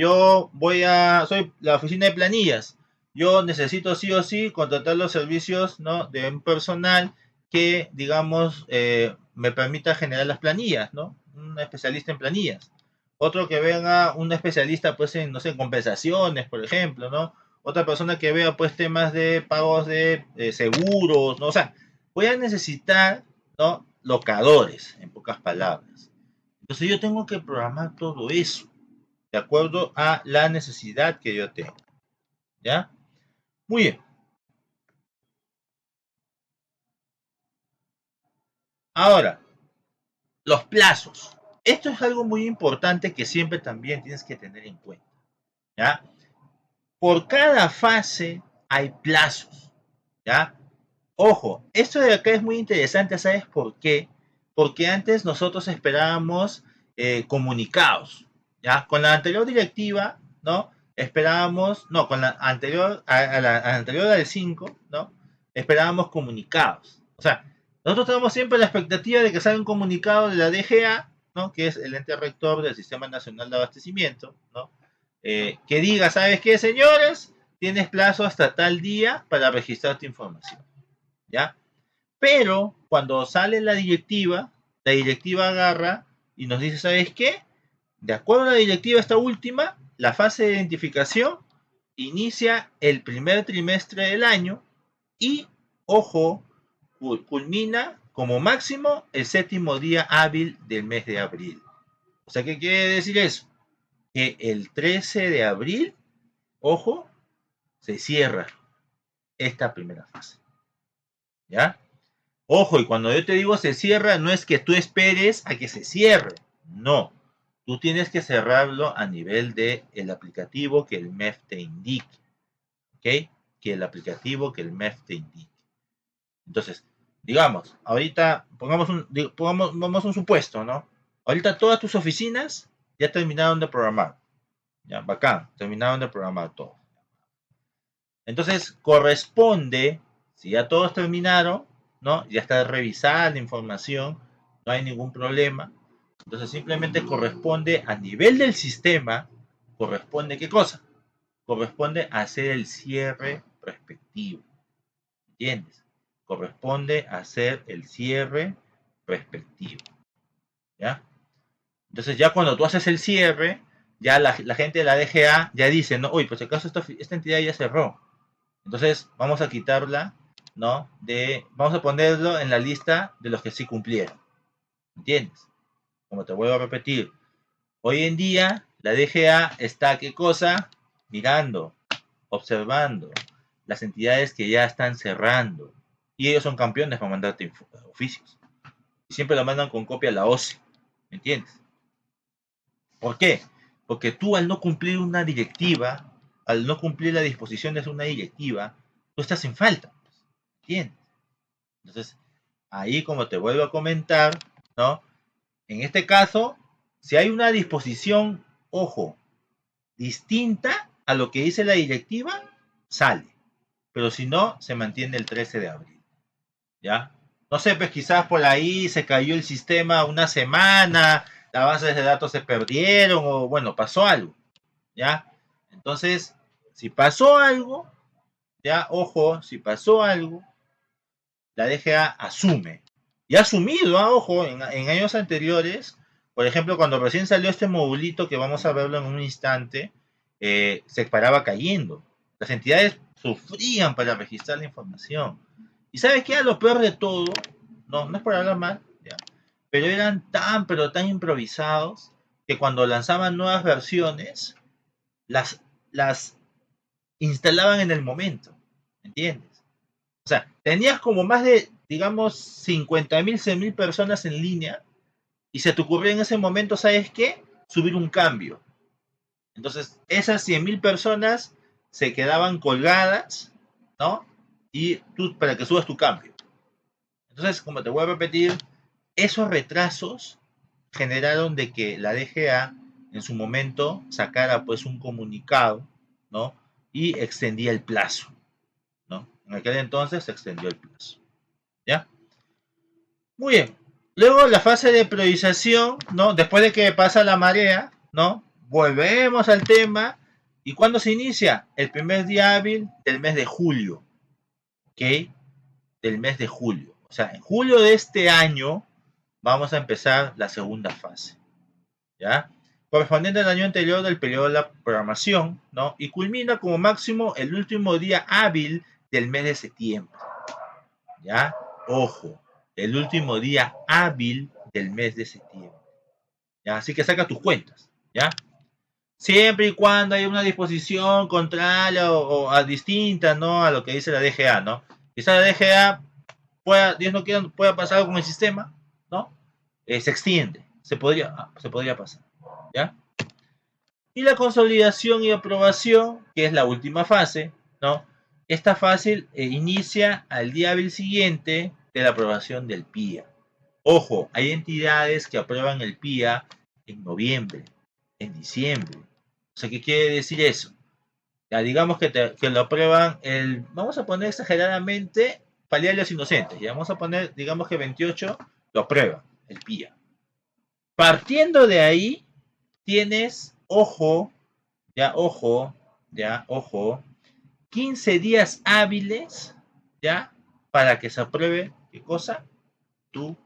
soy la oficina de planillas, yo necesito sí o sí contratar los servicios, ¿no? De un personal que, digamos, me permita generar las planillas, ¿no? Un especialista en planillas. Otro que venga, un especialista, pues, en, no sé, en compensaciones, por ejemplo, ¿no? Otra persona que vea pues temas de pagos de seguros, ¿no? O sea, voy a necesitar, ¿no? Locadores, en pocas palabras. Entonces yo tengo que programar todo eso, de acuerdo a la necesidad que yo tengo, ¿ya? Muy bien. Ahora, los plazos. Esto es algo muy importante que siempre también tienes que tener en cuenta, ¿ya? Por cada fase hay plazos, ¿ya? Ojo, esto de acá es muy interesante, ¿sabes por qué? Porque antes nosotros esperábamos comunicados, ¿ya? Con la anterior directiva, ¿no? Esperábamos, no, con la anterior, a la anterior del 5, ¿no? Esperábamos comunicados. O sea, nosotros tenemos siempre la expectativa de que salga un comunicado de la DGA, ¿no? Que es el ente rector del Sistema Nacional de Abastecimiento, ¿no? Que diga, ¿sabes qué, señores? Tienes plazo hasta tal día para registrar tu información. ¿Ya? Pero cuando sale la directiva agarra y nos dice, ¿sabes qué? De acuerdo a la directiva esta última, la fase de identificación inicia el primer trimestre del año y, ojo, culmina como máximo el séptimo día hábil del mes de abril. O sea, ¿qué quiere decir eso? Que el 13 de abril, ojo, se cierra esta primera fase. ¿Ya? Ojo, y cuando yo te digo se cierra, no es que tú esperes a que se cierre. No. Tú tienes que cerrarlo a nivel del aplicativo que el MEF te indique. ¿Ok? Que el aplicativo que el MEF te indique. Entonces, digamos, ahorita pongamos un supuesto, ¿no? Ahorita todas tus oficinas ya terminaron de programar. Ya, bacán, terminaron de programar todo. Entonces, corresponde, si ya todos terminaron, ¿no? Ya está revisada la información, no hay ningún problema. Entonces, simplemente corresponde a nivel del sistema, corresponde ¿qué cosa? Corresponde a hacer el cierre respectivo. ¿Entiendes? Corresponde a hacer el cierre respectivo. ¿Ya? Entonces, ya cuando tú haces el cierre, ya la gente de la DGA ya dice, no, oye, pues si acaso esta entidad ya cerró. Entonces, vamos a quitarla, ¿no? Vamos a ponerlo en la lista de los que sí cumplieron. ¿Entiendes? Como te vuelvo a repetir, hoy en día la DGA está, ¿qué cosa? Mirando, observando las entidades que ya están cerrando. Y ellos son campeones para mandarte oficios. Y siempre lo mandan con copia a la OCE. ¿Me entiendes? ¿Por qué? Porque tú al no cumplir una directiva, al no cumplir las disposiciones de una directiva, tú estás en falta. ¿Entiendes? Entonces, ahí como te vuelvo a comentar, ¿no? En este caso, si hay una disposición, ojo, distinta a lo que dice la directiva, sale. Pero si no, se mantiene el 13 de abril. ¿Ya? No sé, pues quizás por ahí se cayó el sistema una semana, las bases de datos se perdieron o bueno, pasó algo. ¿Ya? Entonces, si pasó algo, ya, ojo, si pasó algo, la DGA asume. Y ha asumido, ojo, en años anteriores, por ejemplo, cuando recién salió este modulito, que vamos a verlo en un instante, se paraba cayendo. Las entidades sufrían para registrar la información. ¿Y sabes qué era lo peor de todo? No es por hablar mal, ¿ya? Pero eran pero tan improvisados, que cuando lanzaban nuevas versiones, las instalaban en el momento. ¿Entiendes? O sea, tenías como más de, digamos, 50.000, 100.000 personas en línea y se te ocurrió en ese momento, ¿sabes qué? Subir un cambio. Entonces, esas 100.000 personas se quedaban colgadas, ¿no? Y tú, para que subas tu cambio. Entonces, como te voy a repetir, esos retrasos generaron de que la DGA en su momento sacara pues un comunicado, ¿no? Y extendía el plazo, ¿no? En aquel entonces se extendió el plazo. ¿Ya? Muy bien. Luego la fase de priorización, ¿no? Después de que pasa la marea, ¿no? Volvemos al tema. ¿Y cuándo se inicia? El primer día hábil del mes de julio. ¿Ok? Del mes de julio. O sea, en julio de este año vamos a empezar la segunda fase. ¿Ya? Correspondiente al año anterior del periodo de la programación, ¿no? Y culmina como máximo el último día hábil del mes de septiembre. ¿Ya? Ojo, el último día hábil del mes de septiembre. ¿Ya? Así que saca tus cuentas, ¿ya? Siempre y cuando haya una disposición contraria o distinta, ¿no? A lo que dice la DGA, ¿no? Quizá la DGA pueda, Dios no quiera, pueda pasar algo con el sistema, ¿no? Se extiende, se podría pasar, ¿ya? Y la consolidación y aprobación, que es la última fase, ¿no? Esta fase inicia al día hábil siguiente de la aprobación del PIA. Ojo, hay entidades que aprueban el PIA en noviembre, en diciembre. O sea, ¿qué quiere decir eso? Ya digamos que lo aprueban vamos a poner exageradamente, para el Día de los Inocentes, ya vamos a poner, digamos que 28 lo aprueban, el PIA. Partiendo de ahí, tienes, ojo, 15 días hábiles, ¿ya? Para que se apruebe ¿qué cosa? Tu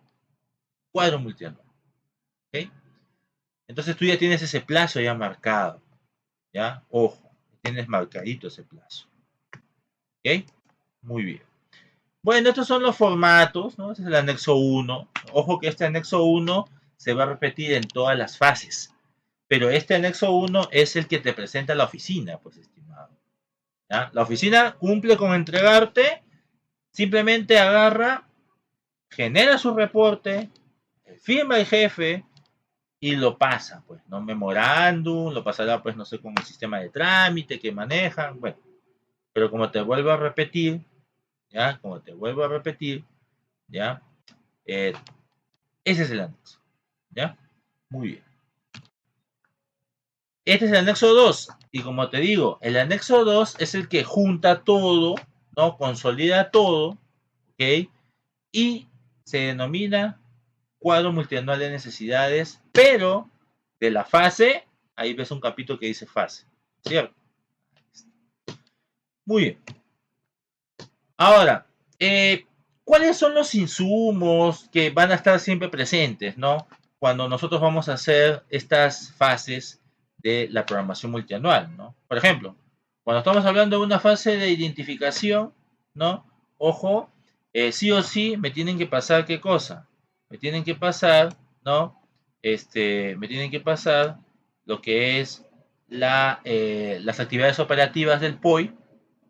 cuadro multianual. ¿Ok? Entonces tú ya tienes ese plazo ya marcado. ¿Ya? Ojo, tienes marcadito ese plazo. ¿Ok? Muy bien. Bueno, estos son los formatos, ¿no? Este es el anexo 1. Ojo que este anexo 1 se va a repetir en todas las fases. Pero este anexo 1 es el que te presenta la oficina, pues, estimado. ¿Ya? La oficina cumple con entregarte, simplemente agarra, genera su reporte, firma el jefe y lo pasa, pues, ¿no? Memorándum, lo pasará, pues, no sé, con el sistema de trámite que manejan, bueno. Pero como te vuelvo a repetir, ¿ya? Como te vuelvo a repetir, ¿ya? Eh, Ese es el anexo, ¿ya? Muy bien. Este es el anexo 2. Y como te digo, el anexo 2 es el que junta todo, ¿no? Consolida todo, ¿ok? Y se denomina cuadro multianual de necesidades, pero de la fase, ahí ves un capítulo que dice fase, ¿cierto? Muy bien. Ahora, ¿cuáles son los insumos que van a estar siempre presentes, ¿no? Cuando nosotros vamos a hacer estas fases de la programación multianual, ¿no? Por ejemplo, cuando estamos hablando de una fase de identificación, ¿no? Ojo, sí o sí me tienen que pasar ¿qué cosa? Me tienen que pasar, ¿no? Me tienen que pasar lo que es las actividades operativas del POI,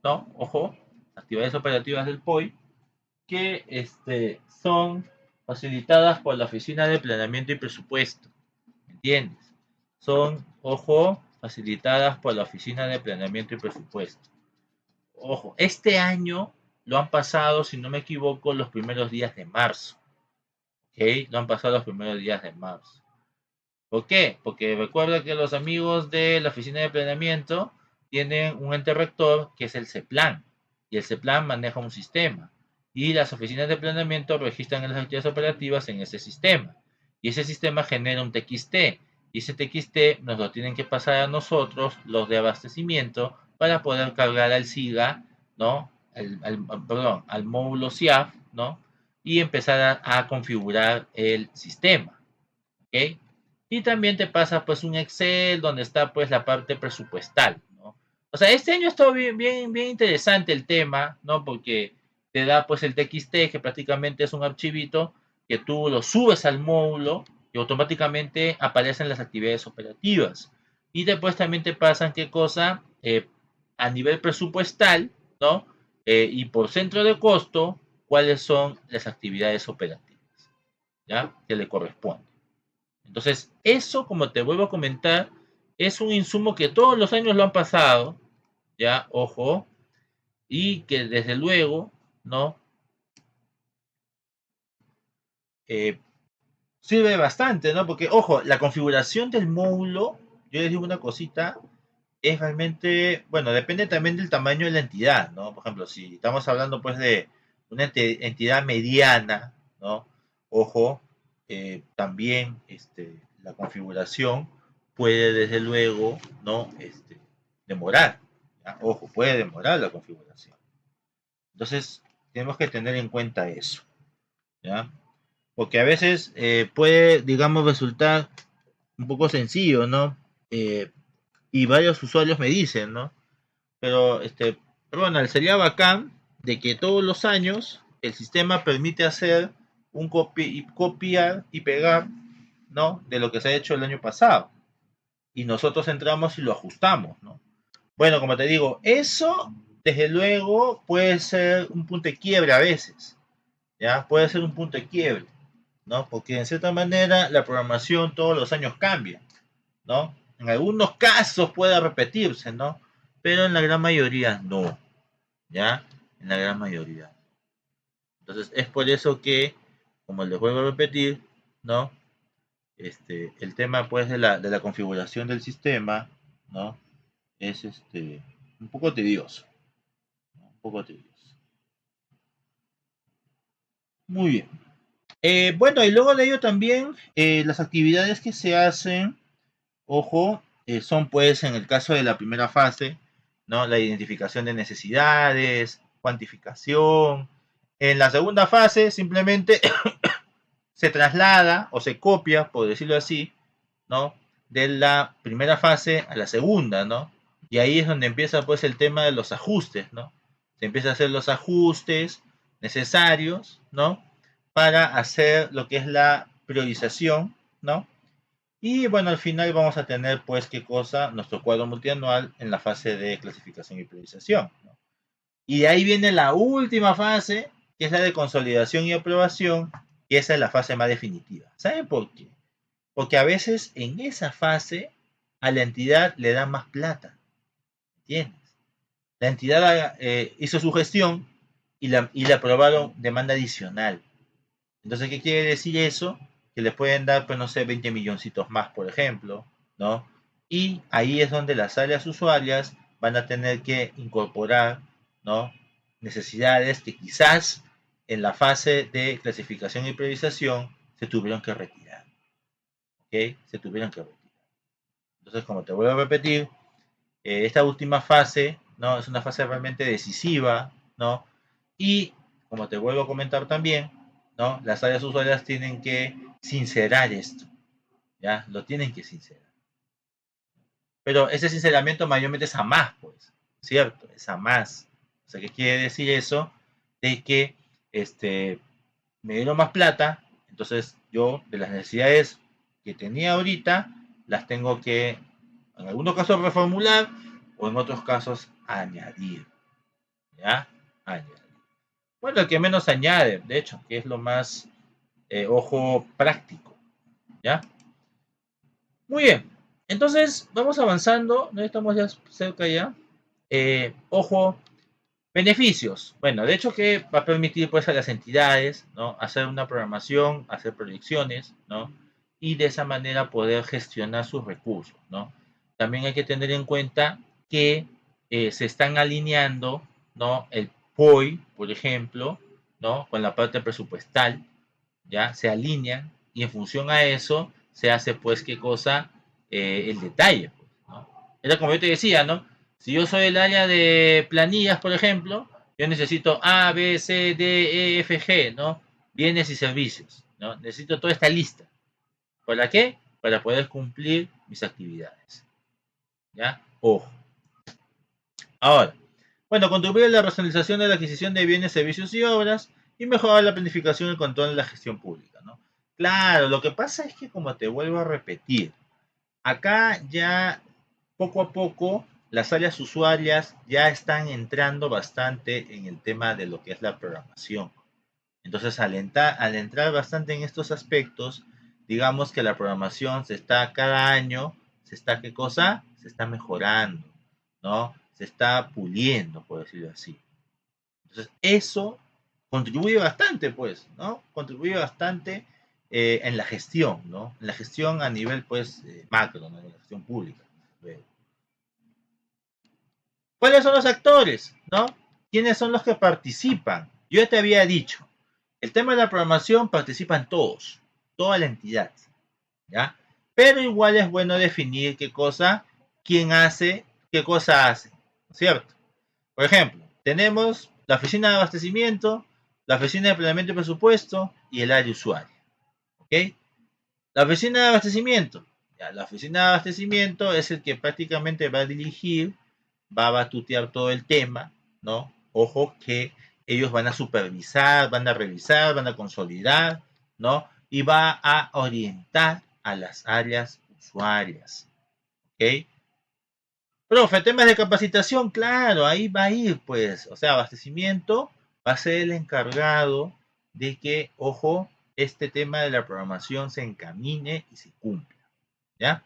¿no? Ojo, actividades operativas del POI, que son facilitadas por la Oficina de Planeamiento y Presupuesto. ¿Me entiendes? Son, ojo, facilitadas por la Oficina de Planeamiento y Presupuesto. Ojo, este año lo han pasado, si no me equivoco, los primeros días de marzo. ¿Ok? Lo han pasado los primeros días de marzo. ¿Por qué? Porque recuerda que los amigos de la Oficina de Planeamiento tienen un ente rector que es el CEPLAN. Y el CEPLAN maneja un sistema. Y las oficinas de planeamiento registran las actividades operativas en ese sistema. Y ese sistema genera un TXT. Y ese TXT nos lo tienen que pasar a nosotros, los de abastecimiento, para poder cargar al SIGA, ¿no? Perdón, al módulo SIAF, ¿no? Y empezar a configurar el sistema. ¿Ok? Y también te pasa pues un Excel donde está pues la parte presupuestal, ¿no? O sea, este año está bien interesante el tema, ¿no? Porque te da pues el TXT, que prácticamente es un archivito que tú lo subes al módulo y automáticamente aparecen las actividades operativas. Y después también te pasan qué cosa a nivel presupuestal, ¿no? Y por centro de costo, cuáles son las actividades operativas, ¿ya? Que le corresponden. Entonces, eso, como te vuelvo a comentar, es un insumo que todos los años lo han pasado, ya, ojo, y que desde luego, ¿no? Eh, Sirve bastante, ¿no? Porque, ojo, la configuración del módulo, yo les digo una cosita, es realmente, bueno, depende también del tamaño de la entidad, ¿no? Por ejemplo, si estamos hablando, pues, de una entidad mediana, ¿no? Ojo, también, la configuración puede, desde luego, ¿no? Demorar, ¿ya? Ojo, puede demorar la configuración. Entonces, tenemos que tener en cuenta eso, ¿ya? Porque a veces puede, digamos, resultar un poco sencillo, ¿no? Y varios usuarios me dicen, ¿no? Pero, Ronald, sería bacán de que todos los años el sistema permite hacer un copiar y pegar, ¿no? De lo que se ha hecho el año pasado. Y nosotros entramos y lo ajustamos, ¿no? Bueno, como te digo, eso desde luego puede ser un punto de quiebre a veces, ¿ya? Puede ser un punto de quiebre, ¿no? Porque en cierta manera la programación todos los años cambia, ¿no? En algunos casos puede repetirse, ¿no? Pero en la gran mayoría no, ¿ya? En la gran mayoría. Entonces es por eso que, como les vuelvo a repetir, ¿no? El tema pues de la configuración del sistema, ¿no? Es un poco tedioso, ¿no? Un poco tedioso. Muy bien. Bueno, y luego de ello también las actividades que se hacen, ojo, son pues en el caso de la primera fase, ¿no? La identificación de necesidades, cuantificación, En la segunda fase simplemente se traslada o se copia, por decirlo así, ¿no? De la primera fase a la segunda, ¿no? Y ahí es donde empieza pues el tema de los ajustes, ¿no? Se empieza a hacer los ajustes necesarios, ¿no? Para hacer lo que es la priorización, ¿no? Y bueno, al final vamos a tener pues qué cosa, nuestro cuadro multianual en la fase de clasificación y priorización, ¿no? Y de ahí viene la última fase, que es la de consolidación y aprobación, y esa es la fase más definitiva. ¿Saben por qué? Porque a veces en esa fase a la entidad le dan más plata, ¿entiendes? La entidad hizo su gestión y le aprobaron demanda adicional. Entonces, ¿qué quiere decir eso? Que le pueden dar, pues no sé, 20 milloncitos más, por ejemplo, ¿no? Y ahí es donde las áreas usuarias van a tener que incorporar, ¿no? Necesidades que quizás en la fase de clasificación y priorización se tuvieron que retirar, ¿ok? Se tuvieron que retirar. Entonces, como te vuelvo a repetir, esta última fase, ¿no? Es una fase realmente decisiva, ¿no? Y, como te vuelvo a comentar también, ¿no? Las áreas usuarias tienen que sincerar esto, ¿ya? Lo tienen que sincerar. Pero ese sinceramiento mayormente es a más, pues, ¿cierto? Es a más. O sea, ¿qué quiere decir eso? De que me dieron más plata, entonces yo de las necesidades que tenía ahorita, las tengo que, en algunos casos, reformular o en otros casos añadir, ¿ya? Añadir. Bueno, el que menos añade, de hecho, que es lo más, ojo, práctico, ¿ya? Muy bien, entonces vamos avanzando, no estamos ya cerca ya. Ojo, beneficios. Bueno, de hecho que va a permitir pues a las entidades, ¿no? Hacer una programación, hacer proyecciones, ¿no? Y de esa manera poder gestionar sus recursos, ¿no? También hay que tener en cuenta que se están alineando, ¿no? El POI, por ejemplo, ¿no? Con la parte presupuestal, ¿ya? Se alinean y en función a eso se hace pues qué cosa, el detalle, pues, ¿no? Era como yo te decía, ¿no? Si yo soy el área de planillas, por ejemplo, yo necesito A, B, C, D, E, F, G, ¿no? Bienes y servicios, ¿no? Necesito toda esta lista. ¿Para qué? Para poder cumplir mis actividades, ¿ya? Ojo. Ahora, bueno, contribuye a la racionalización de la adquisición de bienes, servicios y obras y mejorar la planificación y el control de la gestión pública, ¿no? Claro, lo que pasa es que, como te vuelvo a repetir, acá ya poco a poco las áreas usuarias ya están entrando bastante en el tema de lo que es la programación. Entonces, al entrar bastante en estos aspectos, digamos que la programación se está cada año, se está, ¿qué cosa? Se está mejorando, ¿no? Se está puliendo, por decirlo así. Entonces, eso contribuye bastante, pues, ¿no? Contribuye bastante en la gestión, ¿no? En la gestión a nivel, pues, macro, ¿no? En la gestión pública. ¿Cuáles son los actores, no? ¿Quiénes son los que participan? Yo ya te había dicho, el tema de la programación participan todos, toda la entidad, ¿ya? Pero igual es bueno definir qué cosa, quién hace, qué cosa hace, ¿cierto? Por ejemplo, tenemos la oficina de abastecimiento, la oficina de planeamiento y presupuesto y el área usuario, ¿ok? La oficina de abastecimiento, ya, la oficina de abastecimiento es el que prácticamente va a dirigir, va a batutear todo el tema, ¿no? Ojo que ellos van a supervisar, van a revisar, van a consolidar, ¿no? Y va a orientar a las áreas usuarias, ¿ok? Profe, temas de capacitación, claro, ahí va a ir, pues, o sea, abastecimiento va a ser el encargado de que, ojo, este tema de la programación se encamine y se cumpla, ¿ya?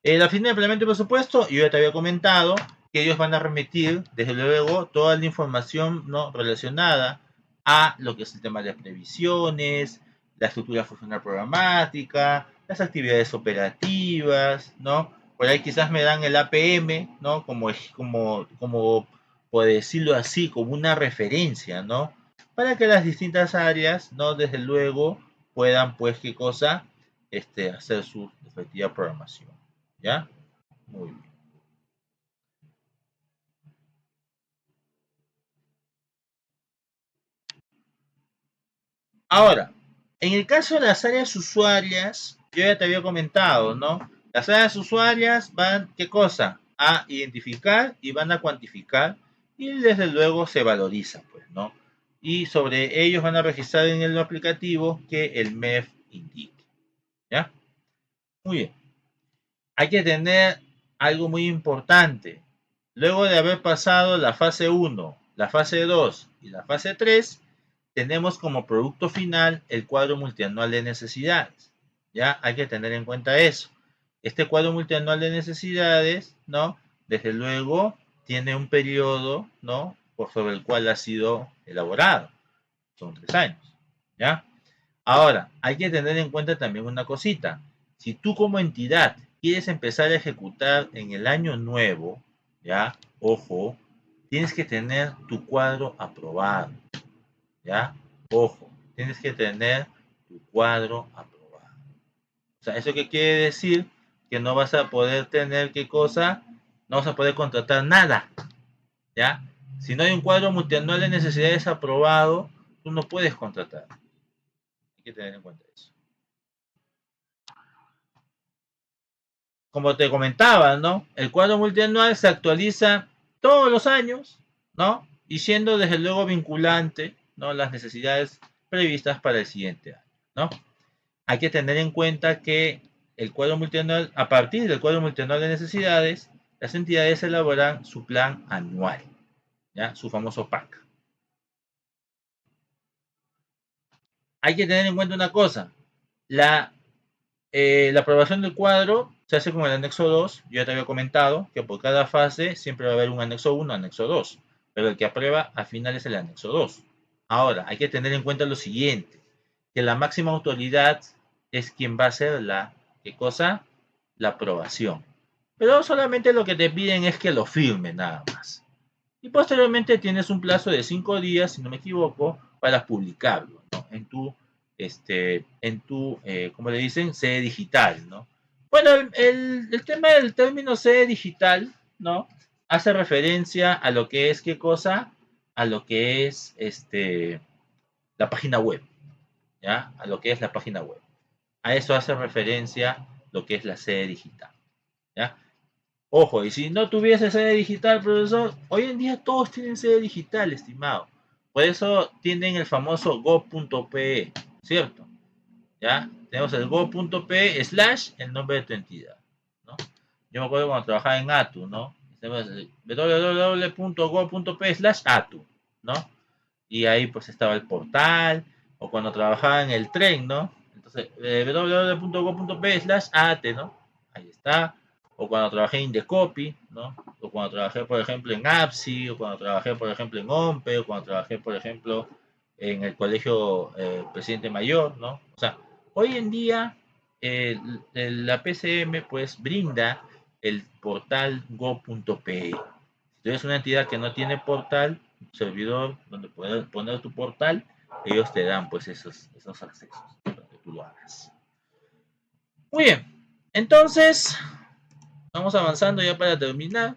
La oficina de implemento y presupuesto, yo ya te había comentado que ellos van a remitir, desde luego, toda la información, ¿no? Relacionada a lo que es el tema de las previsiones, la estructura funcional programática, las actividades operativas, ¿no? Por ahí quizás me dan el APM, ¿no? Como por decirlo así, como una referencia, ¿no? Para que las distintas áreas, ¿no? Desde luego, puedan, pues, ¿qué cosa? Hacer su efectiva programación. ¿Ya? Muy bien. Ahora, en el caso de las áreas usuarias, yo ya te había comentado, ¿no? Las áreas usuarias van, ¿qué cosa? A identificar y van a cuantificar y desde luego se valorizan, pues, ¿no? Y sobre ellos van a registrar en el aplicativo que el MEF indique, ¿ya? Muy bien. Hay que tener algo muy importante. Luego de haber pasado la fase 1, la fase 2 y la fase 3, tenemos como producto final el cuadro multianual de necesidades. Ya hay que tener en cuenta eso. Este cuadro multianual de necesidades, ¿no? Desde luego tiene un periodo, ¿no? Por sobre el cual ha sido elaborado. Son 3 años, ¿ya? Ahora, hay que tener en cuenta también una cosita. Si tú como entidad quieres empezar a ejecutar en el año nuevo, ¿ya? Ojo, tienes que tener tu cuadro aprobado, ¿ya? Ojo, tienes que tener tu cuadro aprobado. O sea, ¿eso qué quiere decir? Que no vas a poder tener, ¿qué cosa? No vas a poder contratar nada, ¿ya? Si no hay un cuadro multianual de necesidades aprobado, tú no puedes contratar. Hay que tener en cuenta eso. Como te comentaba, ¿no? El cuadro multianual se actualiza todos los años, ¿no? Y siendo desde luego vinculante, ¿no? Las necesidades previstas para el siguiente año, ¿no? Hay que tener en cuenta que el cuadro multianual, a partir del cuadro multianual de necesidades, las entidades elaboran su plan anual, ¿ya? Su famoso PAC. Hay que tener en cuenta una cosa, la la aprobación del cuadro se hace con el anexo 2. Yo ya te había comentado que por cada fase siempre va a haber un anexo 1, anexo 2. Pero el que aprueba al final es el anexo 2. Ahora, hay que tener en cuenta lo siguiente, que la máxima autoridad es quien va a hacer la, ¿qué cosa? La aprobación. Pero solamente lo que te piden es que lo firme nada más. Y posteriormente tienes un plazo de 5 días, si no me equivoco, para publicarlo, ¿no? ¿Cómo le dicen? Sede digital, ¿no? Bueno, el tema del término sede digital, ¿no? Hace referencia a lo que es, ¿qué cosa? A lo que es, la página web, ¿ya? A lo que es la página web. A eso hace referencia lo que es la sede digital, ¿ya? Ojo, y si no tuviese sede digital, profesor, hoy en día todos tienen sede digital, estimado. Por eso tienen el famoso go.pe, ¿cierto? ¿Ya? Tenemos el go.pe slash el nombre de tu entidad, ¿no? Yo me acuerdo cuando trabajaba en ATU, ¿no? www.go.pe slash ATU, ¿no? Y ahí pues estaba el portal, o cuando trabajaba en el tren, ¿no? Entonces, www.go.p slash AT, ¿no? Ahí está. O cuando trabajé en Indecopy, ¿no? O cuando trabajé, por ejemplo, en APSI, o cuando trabajé, por ejemplo, en OMPE, o cuando trabajé, por ejemplo, en el Colegio Presidente Mayor, ¿no? O sea, hoy en día la PCM pues brinda el portal go.pe. Si tú eres una entidad que no tiene portal, servidor donde puedes poner tu portal, ellos te dan pues esos accesos para que tú lo hagas. Muy bien, entonces vamos avanzando ya para terminar.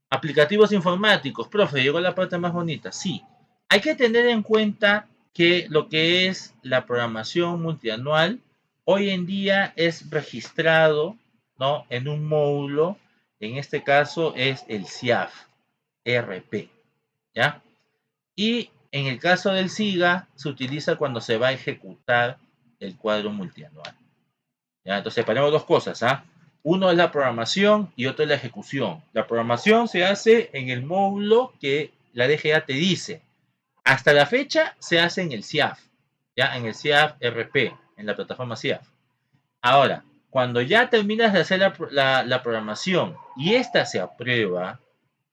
Aplicativos informáticos, profe, llegó la parte más bonita. Sí, hay que tener en cuenta que lo que es la programación multianual hoy en día es registrado, ¿no? En un módulo, en este caso es el CIAF, RP, ¿ya? Y en el caso del SIGA, se utiliza cuando se va a ejecutar el cuadro multianual. ¿Ya? Entonces, separemos dos cosas, ¿ah? Uno es la programación y otro es la ejecución. La programación se hace en el módulo que la DGA te dice. Hasta la fecha se hace en el CIAF, ¿ya? En el CIAF RP, en la plataforma CIAF. Ahora, cuando ya terminas de hacer la programación y esta se aprueba,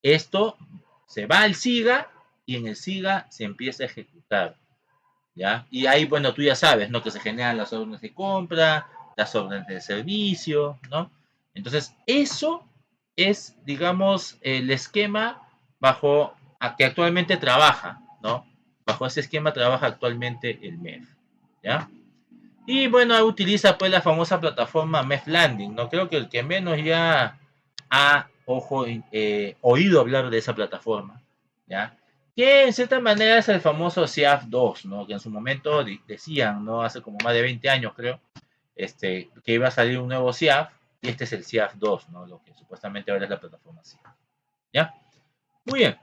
esto se va al SIGA y en el SIGA se empieza a ejecutar, ¿ya? Y ahí, bueno, tú ya sabes, ¿no? Que se generan las órdenes de compra, las órdenes de servicio, ¿no? Entonces, eso es, digamos, el esquema bajo a que actualmente trabaja, ¿no? Bajo ese esquema trabaja actualmente el MEF, ¿ya? Y bueno, utiliza pues la famosa plataforma MEF Landing, ¿no? Creo que el que menos ya ha, ojo, oído hablar de esa plataforma, ¿ya? que en cierta manera es el famoso CIAF 2, ¿no? Que en su momento decían, ¿no? Hace como más de 20 años, creo, que iba a salir un nuevo CIAF, y este es el CIAF 2, ¿no? Lo que supuestamente ahora es la plataforma CIAF. ¿Ya? Muy bien.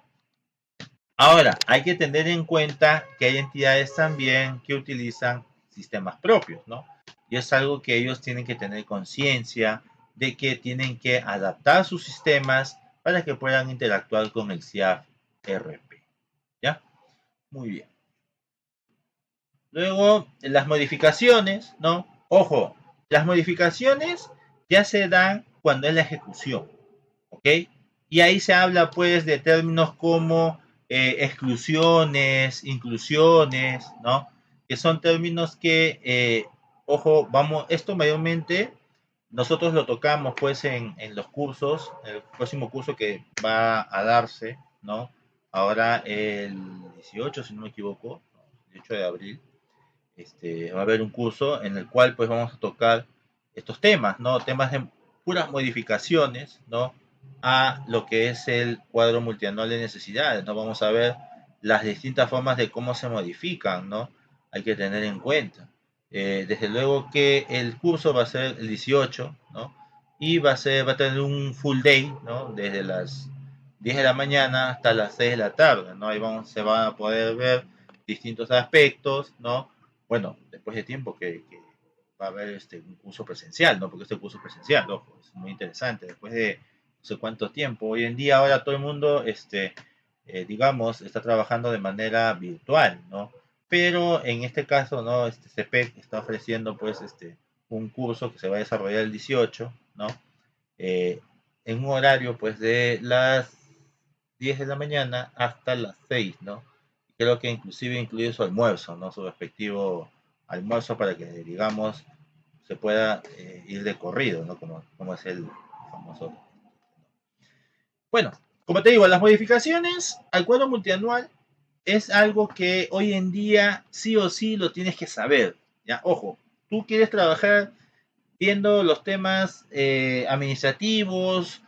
Ahora, hay que tener en cuenta que hay entidades también que utilizan sistemas propios, ¿no? Y es algo que ellos tienen que tener conciencia de que tienen que adaptar sus sistemas para que puedan interactuar con el CIAF RP. ¿Ya? Muy bien. Luego, las modificaciones, ¿no? Ojo, las modificaciones ya se dan cuando es la ejecución, ¿ok? Y ahí se habla pues de términos como exclusiones, inclusiones, ¿no? Que son términos que, ojo, vamos, esto mayormente nosotros lo tocamos pues en los cursos, el próximo curso que va a darse, ¿no? Ahora el 18, si no me equivoco, 18 de abril, va a haber un curso en el cual pues vamos a tocar estos temas, ¿no? Temas de puras modificaciones, ¿no? A lo que es el cuadro multianual de necesidades, ¿no? Vamos a ver las distintas formas de cómo se modifican, ¿no? Hay que tener en cuenta. Desde luego que el curso va a ser el 18, ¿no? Y va a tener un full day, ¿no? Desde las 10 de la mañana hasta las 6 de la tarde, ¿no? Ahí se van a poder ver distintos aspectos, ¿no? Bueno, después de tiempo que va a haber un curso presencial, ¿no? Porque este curso presencial, ojo, es muy interesante. Después de no sé cuánto tiempo, hoy en día ahora todo el mundo, digamos, está trabajando de manera virtual, ¿no? Pero en este caso, ¿no? CPEC está ofreciendo, pues, un curso que se va a desarrollar el 18, ¿no? Eh, en un horario, pues, de las 10 de la mañana hasta las 6, ¿no? Creo que inclusive incluye su almuerzo, ¿no? Su respectivo almuerzo para que, digamos, se pueda ir de corrido, ¿no? Como es el famoso. Bueno, como te digo, las modificaciones al cuadro multianual es algo que hoy en día sí o sí lo tienes que saber, ¿ya? Ojo, tú quieres trabajar viendo los temas administrativos,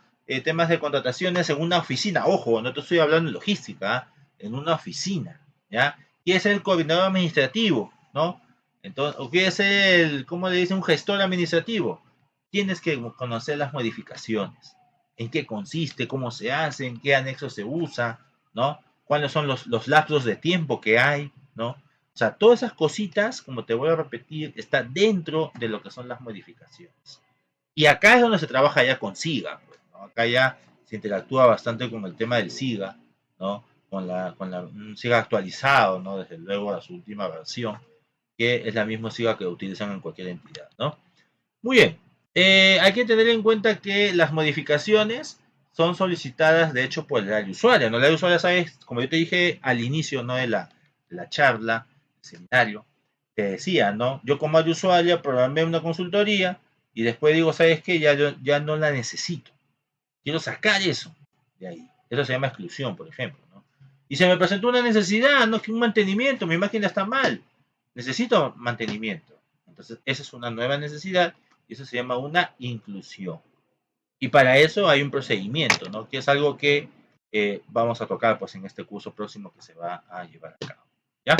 temas de contrataciones en una oficina. Ojo, no te estoy hablando de logística, ¿eh? En una oficina, ¿ya? Quieres ser el coordinador administrativo, ¿no? Entonces, o quieres ser el, ¿cómo le dice? Un gestor administrativo. Tienes que conocer las modificaciones, en qué consiste, cómo se hacen, qué anexo se usa, ¿no? Cuáles son los lapsos de tiempo que hay, ¿no? O sea, todas esas cositas, como te voy a repetir, está dentro de lo que son las modificaciones. Y acá es donde se trabaja ya con SIGA, pues, ¿no? Acá ya se interactúa bastante con el tema del SIGA, ¿no? Con un SIGA actualizado, ¿no? Desde luego a su última versión, que es la misma SIGA que utilizan en cualquier entidad, ¿no? Muy bien. Hay que tener en cuenta que las modificaciones son solicitadas, de hecho, por el área usuaria, ¿no? El área usuaria, sabes, como yo te dije al inicio, ¿no? De la charla, el seminario, te decía, ¿no? Yo como área usuaria programé una consultoría y después digo, ¿sabes qué? Ya no la necesito. Quiero sacar eso de ahí. Eso se llama exclusión, por ejemplo, ¿no? Y se me presentó una necesidad, ¿no? Que un mantenimiento, mi máquina está mal. Necesito mantenimiento. Entonces, esa es una nueva necesidad y eso se llama una inclusión. Y para eso hay un procedimiento, ¿no? Que es algo que vamos a tocar pues en este curso próximo que se va a llevar a cabo. ¿Ya?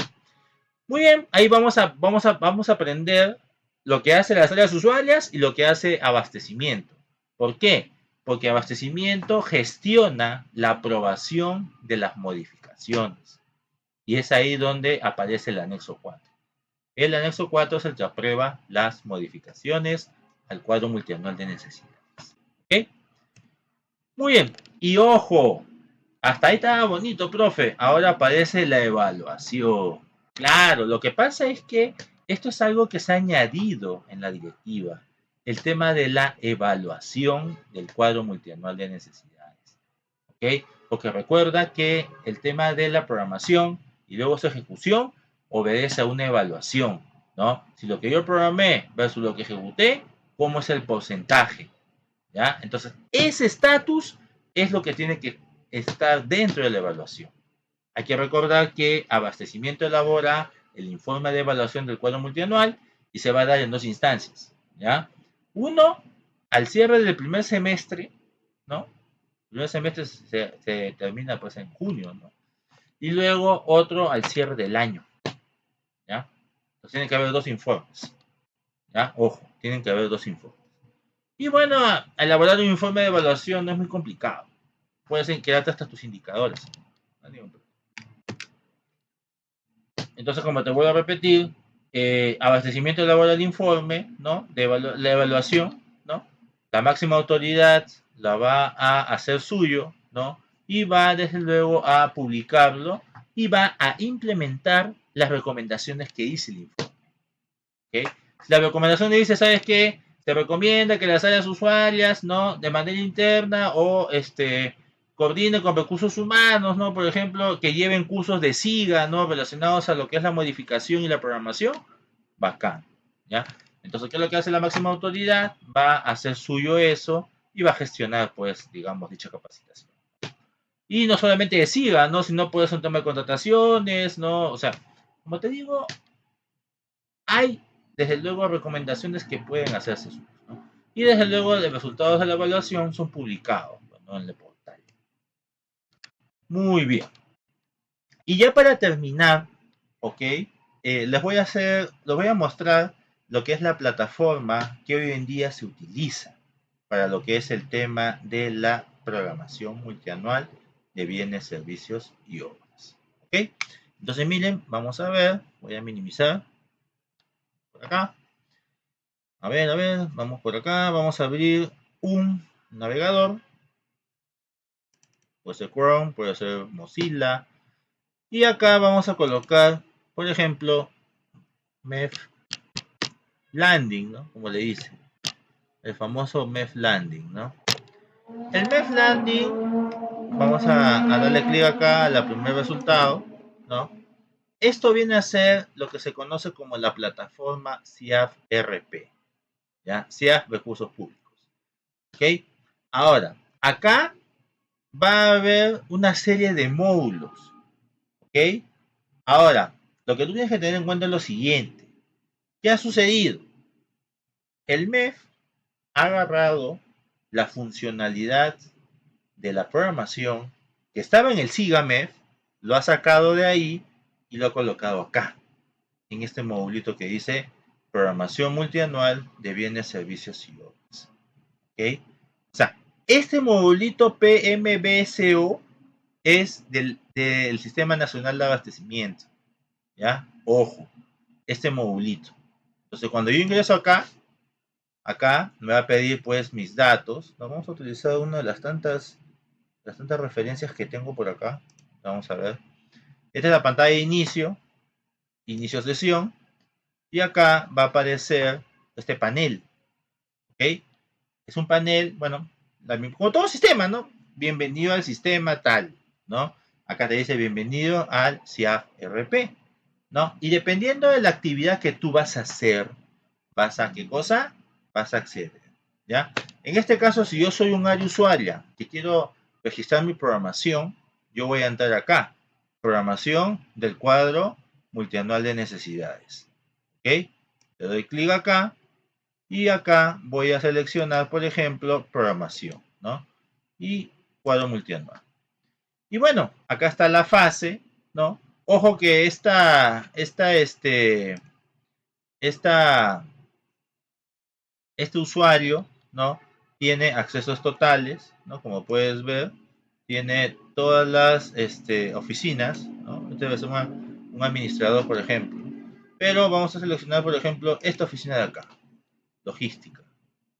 Muy bien, ahí vamos a aprender lo que hace las áreas usuarias y lo que hace abastecimiento. ¿Por qué? Porque abastecimiento gestiona la aprobación de las modificaciones. Y es ahí donde aparece el anexo 4. El anexo 4 es el que aprueba las modificaciones al cuadro multianual de necesidades. ¿Ok? Muy bien. Y ojo, hasta ahí estaba bonito, profe. Ahora aparece la evaluación. Claro, lo que pasa es que esto es algo que se ha añadido en la directiva, el tema de la evaluación del cuadro multianual de necesidades. ¿Ok? Porque recuerda que el tema de la programación y luego su ejecución obedece a una evaluación, ¿no? Si lo que yo programé versus lo que ejecuté, ¿cómo es el porcentaje? ¿Ya? Entonces, ese estatus es lo que tiene que estar dentro de la evaluación. Hay que recordar que abastecimiento elabora el informe de evaluación del cuadro multianual y se va a dar en dos instancias, ¿ya? Uno, al cierre del primer semestre, ¿no? El primer semestre se termina pues en junio, ¿no? y luego otro al cierre del año, ¿ya? Entonces tienen que haber dos informes, ¿ya? Ojo, tienen que haber dos informes. Y bueno, elaborar un informe de evaluación no es muy complicado. Puedes quedarte hasta tus indicadores. ¿No? Entonces, como te vuelvo a repetir, abastecimiento elabora el informe, ¿no? La evaluación, ¿no? La máxima autoridad la va a hacer suyo, ¿no? Y va, desde luego, a publicarlo y va a implementar las recomendaciones que dice el informe. ¿Okay? La recomendación dice, ¿sabes qué? Se recomienda que las áreas usuarias, ¿no? De manera interna o coordinen con recursos humanos, ¿no? Por ejemplo, que lleven cursos de SIGA, ¿no? Relacionados a lo que es la modificación y la programación. Bacán, ¿ya? Entonces, ¿qué es lo que hace la máxima autoridad? Va a hacer suyo eso y va a gestionar, pues, digamos, dicha capacitación. Y no solamente de SIGA, ¿no? Sino puede ser un tema de contrataciones, ¿no? O sea, como te digo, hay desde luego recomendaciones que pueden hacerse, ¿no? Y desde luego los resultados de la evaluación son publicados, ¿no? En el portal. Muy bien. Y ya para terminar, ¿ok? Les voy a mostrar lo que es la plataforma que hoy en día se utiliza para lo que es el tema de la programación multianual de bienes, servicios y obras. ¿Ok? Entonces miren, vamos a ver, voy a minimizar por acá. A ver, vamos por acá, vamos a abrir un navegador, puede ser Chrome, puede ser Mozilla, y acá vamos a colocar, por ejemplo, MEF Landing, ¿no? Como le dice, el famoso MEF Landing, ¿no? El MEF Landing, vamos a darle clic acá al primer resultado, ¿no? Esto viene a ser lo que se conoce como la plataforma CIAF RP, ¿ya? CIAF Recursos Públicos, ¿ok? Ahora, acá va a haber una serie de módulos, ¿ok? Ahora, lo que tú tienes que tener en cuenta es lo siguiente. ¿Qué ha sucedido? El MEF ha agarrado la funcionalidad de la programación que estaba en el SIGA MEF, lo ha sacado de ahí y lo ha colocado acá, en este modulito que dice Programación Multianual de Bienes, Servicios y Obras. ¿Ok? O sea, este modulito PMBSO es del Sistema Nacional de Abastecimiento, ¿ya? Ojo, este modulito. Entonces, cuando yo ingreso acá me va a pedir pues mis datos. Vamos a utilizar una de las tantas referencias que tengo por acá. Vamos a ver. Esta es la pantalla de inicio sesión, y acá va a aparecer este panel, ¿ok? Es un panel, bueno, como todo sistema, ¿no? Bienvenido al sistema tal, ¿no? Acá te dice bienvenido al CIAF RP, ¿no? Y dependiendo de la actividad que tú vas a hacer, vas a ¿qué cosa? Vas a acceder, ¿ya? En este caso, si yo soy un área usuaria que quiero registrar mi programación, yo voy a entrar acá, programación del cuadro multianual de necesidades, ¿ok? Le doy clic acá y acá voy a seleccionar, por ejemplo, programación, ¿no? Y cuadro multianual. Y bueno, acá está la fase, ¿no? Ojo que esta, este usuario, ¿no? Tiene accesos totales, ¿no? Como puedes ver, tiene todas las oficinas, ¿no? Este va a ser un administrador, por ejemplo. Pero vamos a seleccionar, por ejemplo, esta oficina de acá, logística,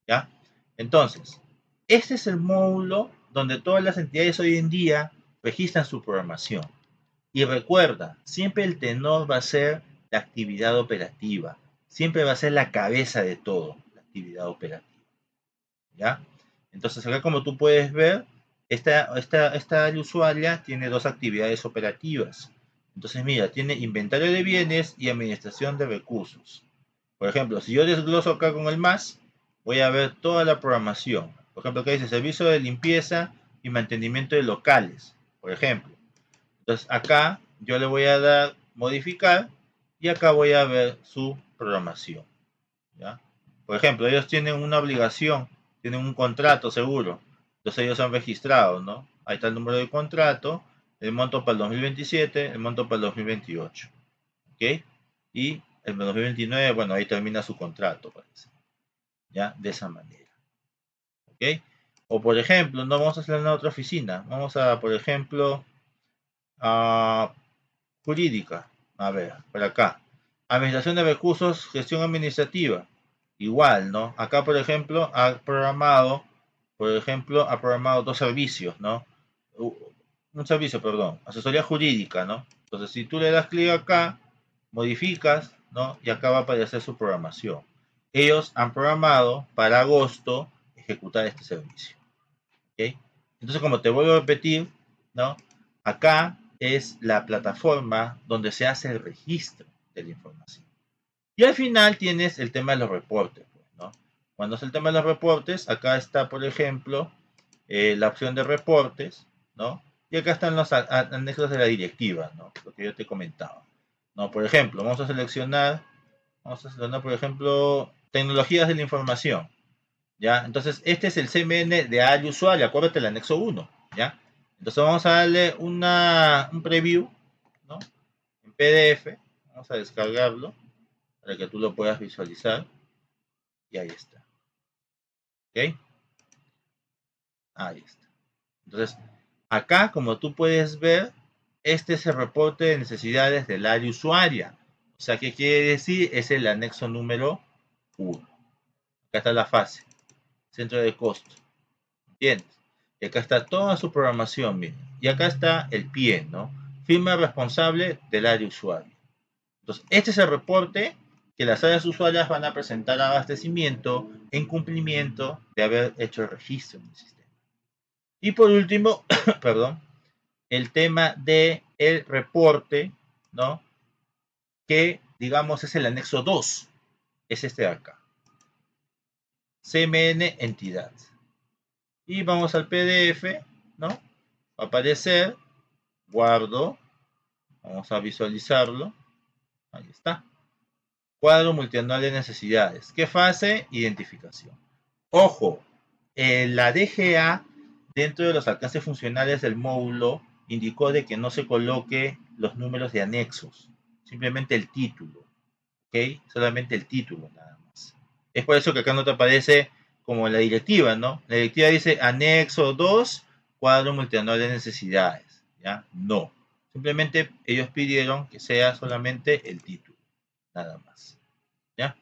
¿ya? Entonces, este es el módulo donde todas las entidades hoy en día registran su programación. Y recuerda, siempre el tenor va a ser la actividad operativa. Siempre va a ser la cabeza de todo, la actividad operativa. ¿Ya? Entonces acá como tú puedes ver, esta área usuaria tiene dos actividades operativas. Entonces mira, tiene inventario de bienes y administración de recursos. Por ejemplo, si yo desgloso acá con el más, voy a ver toda la programación. Por ejemplo, acá dice servicio de limpieza y mantenimiento de locales, por ejemplo. Entonces acá yo le voy a dar modificar y acá voy a ver su programación, ¿ya? Por ejemplo, ellos tienen una obligación, tienen un contrato seguro, entonces ellos han registrado, ¿no? Ahí está el número de contrato el monto para el 2027, el monto para el 2028. ¿Ok? Y el 2029, bueno, ahí termina su contrato, parece. ¿Ya? De esa manera. ¿Ok? O por ejemplo, no vamos a hacer en otra oficina. Vamos a, por ejemplo, a jurídica. A ver, por acá. Administración de recursos, gestión administrativa. Igual, ¿no? Acá, por ejemplo, ha programado dos servicios, ¿no? Un servicio, perdón, asesoría jurídica, ¿no? Entonces, si tú le das clic acá, modificas, ¿no? Y acá va a aparecer su programación. Ellos han programado para agosto ejecutar este servicio, ¿ok? Entonces, como te vuelvo a repetir, ¿no? Acá es la plataforma donde se hace el registro de la información. Y al final tienes el tema de los reportes, pues, ¿no? Cuando es el tema de los reportes, acá está, por ejemplo, la opción de reportes, ¿no? Y acá están los anexos de la directiva, ¿no? Lo que yo te comentaba. ¿No? Por ejemplo, vamos a seleccionar, por ejemplo, tecnologías de la información, ¿ya? Entonces, este es el CMN de área usuario, acuérdate el anexo 1, ¿ya? Entonces vamos a darle un preview, ¿no? En PDF, vamos a descargarlo para que tú lo puedas visualizar. Y ahí está. ¿Ok? Ahí está. Entonces, acá, como tú puedes ver, este es el reporte de necesidades del área usuaria. O sea, ¿qué quiere decir? Es el anexo número 1. Acá está la fase, centro de costo. ¿Entiendes? Y acá está toda su programación, miren. Y acá está el pie, ¿no? Firma responsable del área usuaria. Entonces, este es el reporte que las áreas usuarias van a presentar a abastecimiento en cumplimiento de haber hecho el registro en el sistema. Y por último, perdón, el tema de el reporte, ¿no? Que digamos es el anexo 2, es este de acá. CMN entidad. Y vamos al PDF, ¿no? Va a aparecer, guardo, vamos a visualizarlo. Ahí está. Cuadro multianual de necesidades. ¿Qué fase? Identificación. Ojo, la DGA, dentro de los alcances funcionales del módulo, indicó de que no se coloque los números de anexos, simplemente el título, ¿ok? Solamente el título nada más. Es por eso que acá no te aparece como la directiva, ¿no? La directiva dice anexo 2, cuadro multianual de necesidades, ¿ya? No. Simplemente ellos pidieron que sea solamente el título, nada más, ¿ya?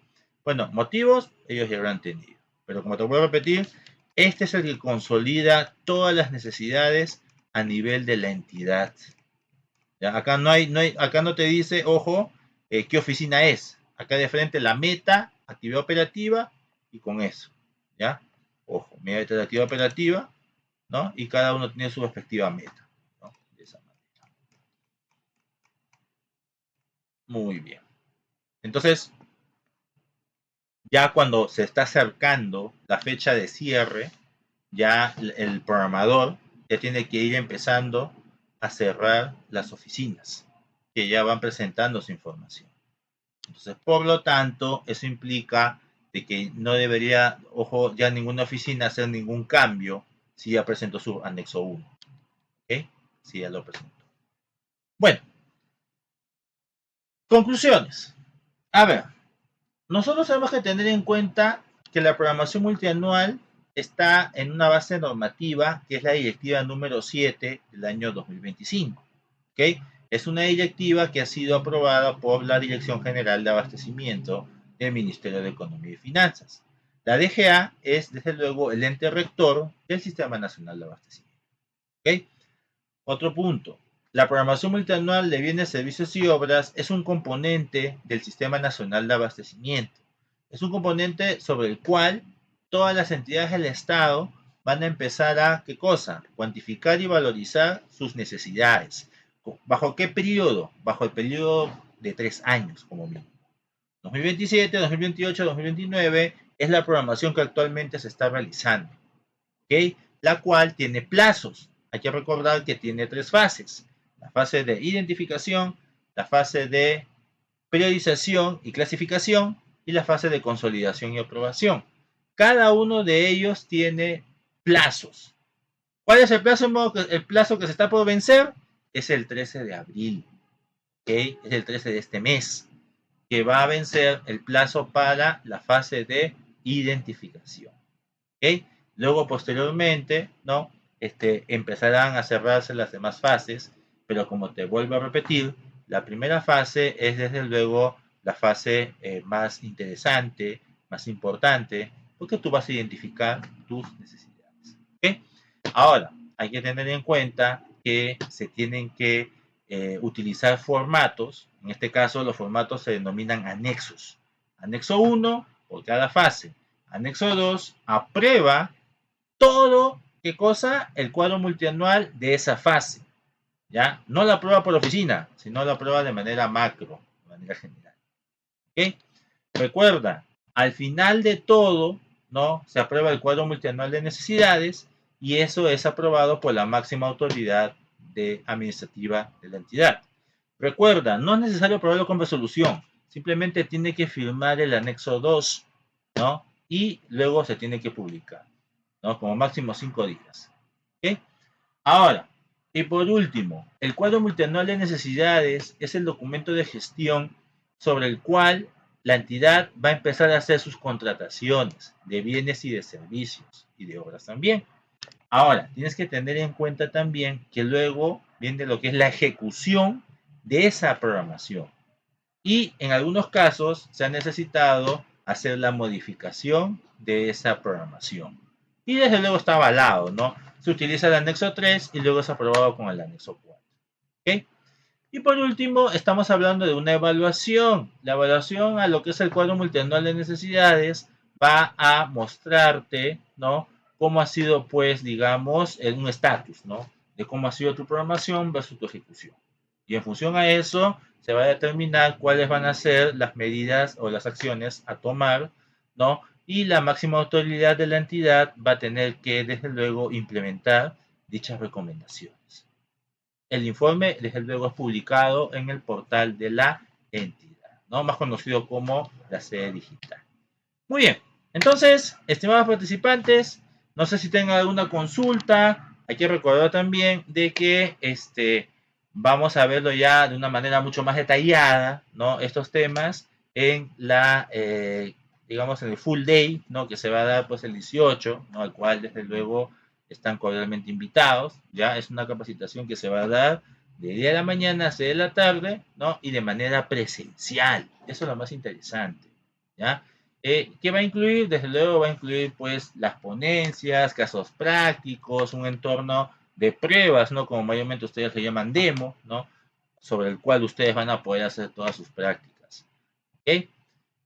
Bueno, motivos, ellos ya habrán tenido. Pero como te voy a repetir, este es el que consolida todas las necesidades a nivel de la entidad. ¿Ya? Acá no te dice, ojo, qué oficina es. Acá de frente la meta, actividad operativa y con eso. ¿Ya? Ojo, meta de actividad operativa, ¿no? Y cada uno tiene su respectiva meta, ¿no? De esa manera. Muy bien. Entonces, ya cuando se está acercando la fecha de cierre, ya el programador ya tiene que ir empezando a cerrar las oficinas que ya van presentando su información. Entonces, por lo tanto, eso implica de que no debería, ojo, ya ninguna oficina hacer ningún cambio si ya presentó su anexo 1. ¿Ok? Si ya lo presentó. Bueno, conclusiones. A ver, nosotros tenemos que tener en cuenta que la programación multianual está en una base normativa que es la directiva número 7 del año 2025. ¿Ok? Es una directiva que ha sido aprobada por la Dirección General de Abastecimiento del Ministerio de Economía y Finanzas. La DGA es, desde luego, el ente rector del Sistema Nacional de Abastecimiento. ¿Ok? Otro punto. La programación multianual de bienes, servicios y obras es un componente del Sistema Nacional de Abastecimiento. Es un componente sobre el cual todas las entidades del Estado van a empezar a, ¿qué cosa? Cuantificar y valorizar sus necesidades. ¿Bajo qué periodo? Bajo el periodo de 3 años, como mínimo. 2027, 2028, 2029 es la programación que actualmente se está realizando, ¿ok? La cual tiene plazos. Hay que recordar que tiene 3 fases. La fase de identificación, la fase de priorización y clasificación y la fase de consolidación y aprobación. Cada uno de ellos tiene plazos. ¿Cuál es el plazo? El plazo que se está por vencer es el 13 de abril, ¿ok? Es el 13 de este mes, que va a vencer el plazo para la fase de identificación, ¿ok? Luego, posteriormente, ¿no? Empezarán a cerrarse las demás fases, pero como te vuelvo a repetir, la primera fase es desde luego la fase más interesante, más importante, porque tú vas a identificar tus necesidades, ¿ok? Ahora, hay que tener en cuenta que se tienen que utilizar formatos. En este caso, los formatos se denominan anexos. Anexo 1 por cada fase. Anexo 2 aprueba todo, ¿qué cosa? El cuadro multianual de esa fase. ¿Ya? No la aprueba por oficina, sino la aprueba de manera macro, de manera general. ¿Ok? Recuerda, al final de todo, ¿no? Se aprueba el cuadro multianual de necesidades y eso es aprobado por la máxima autoridad administrativa de la entidad. Recuerda, no es necesario aprobarlo con resolución, simplemente tiene que firmar el anexo 2, ¿no? Y luego se tiene que publicar, ¿no? Como máximo 5 días. ¿Ok? Ahora, y por último, el cuadro multianual de necesidades es el documento de gestión sobre el cual la entidad va a empezar a hacer sus contrataciones de bienes y de servicios y de obras también. Ahora, tienes que tener en cuenta también que luego viene lo que es la ejecución de esa programación. Y en algunos casos se ha necesitado hacer la modificación de esa programación. Y desde luego está avalado, ¿no? Se utiliza el anexo 3 y luego es aprobado con el anexo 4. ¿Ok? Y por último, estamos hablando de una evaluación. La evaluación a lo que es el cuadro multianual de necesidades va a mostrarte, ¿no? Cómo ha sido, pues, digamos, un estatus, ¿no? De cómo ha sido tu programación versus tu ejecución. Y en función a eso, se va a determinar cuáles van a ser las medidas o las acciones a tomar, ¿no? Y la máxima autoridad de la entidad va a tener que, desde luego, implementar dichas recomendaciones. El informe, desde luego, es publicado en el portal de la entidad, ¿no? Más conocido como la sede digital. Muy bien, entonces, estimados participantes, no sé si tengan alguna consulta. Hay que recordar también de que vamos a verlo ya de una manera mucho más detallada, ¿no? Estos temas en digamos, en el full day, ¿no? Que se va a dar pues el 18, ¿no? Al cual desde luego están cordialmente invitados, ¿ya? Es una capacitación que se va a dar de día de la mañana a 6 de la tarde, ¿no? Y de manera presencial. Eso es lo más interesante, ¿ya? ¿Qué va a incluir? Desde luego va a incluir pues las ponencias, casos prácticos, un entorno de pruebas, ¿no? Como mayormente ustedes le llaman demo, ¿no? Sobre el cual ustedes van a poder hacer todas sus prácticas. ¿Ok?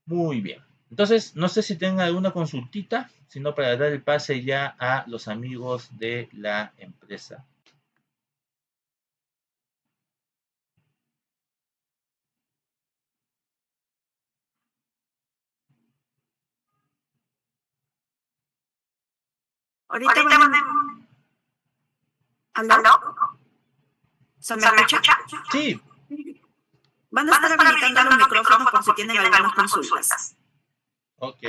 Muy bien. Entonces, no sé si tengan alguna consultita, sino para dar el pase ya a los amigos de la empresa. Ahorita van a... ¿Aló? ¿Se me escucha? Sí. Van a estar habilitando los micrófonos por si tienen algunas consultas. Ok.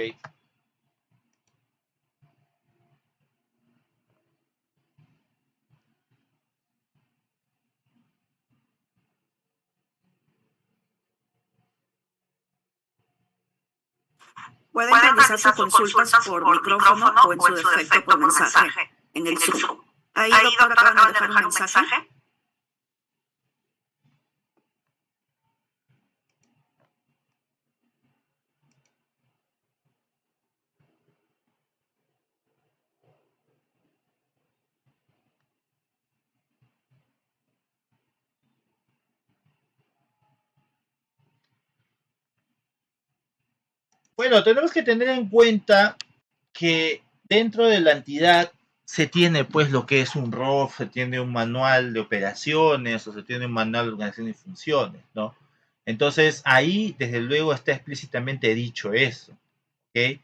Pueden realizar sus consultas por micrófono o en su defecto por mensaje en el Zoom. Ahí, doctor, acaban de dejar un mensaje. Bueno, tenemos que tener en cuenta que dentro de la entidad se tiene pues lo que es un ROF, se tiene un manual de operaciones o se tiene un manual de organización y funciones, ¿no? Entonces ahí desde luego está explícitamente dicho eso, ¿ok?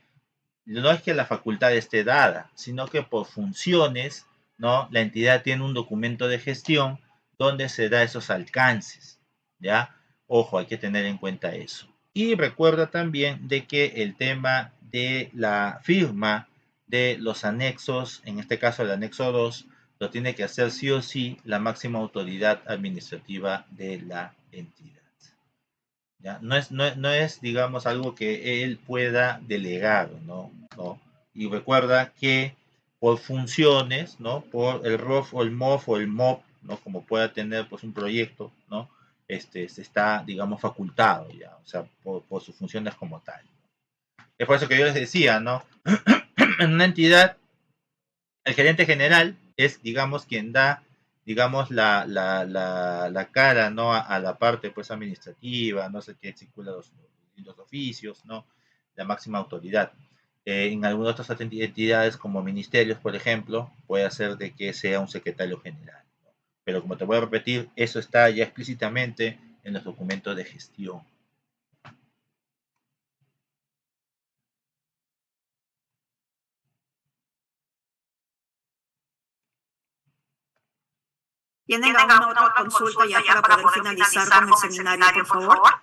No es que la facultad esté dada, sino que por funciones, ¿no? La entidad tiene un documento de gestión donde se da esos alcances, ¿ya? Ojo, hay que tener en cuenta eso. Y recuerda también de que el tema de la firma de los anexos, en este caso el anexo 2, lo tiene que hacer sí o sí la máxima autoridad administrativa de la entidad. ¿Ya? No es, digamos, algo que él pueda delegar, ¿no? ¿No? Y recuerda que por funciones, ¿no? Por el ROF o el MOF o el MOP, ¿no? Como pueda tener pues un proyecto, ¿no? Se está, digamos, facultado ya, o sea, por sus funciones como tal. Es por eso que yo les decía, ¿no? En una entidad, el gerente general es, digamos, quien da, digamos, la cara, ¿no? A la parte, pues, administrativa, no sé qué, circula los oficios, ¿no? La máxima autoridad. En algunas otras entidades, como ministerios, por ejemplo, puede ser de que sea un secretario general, ¿no? Pero como te voy a repetir, eso está ya explícitamente en los documentos de gestión. ¿Tienen alguna otra consulta ya para poder finalizar con el seminario, por favor?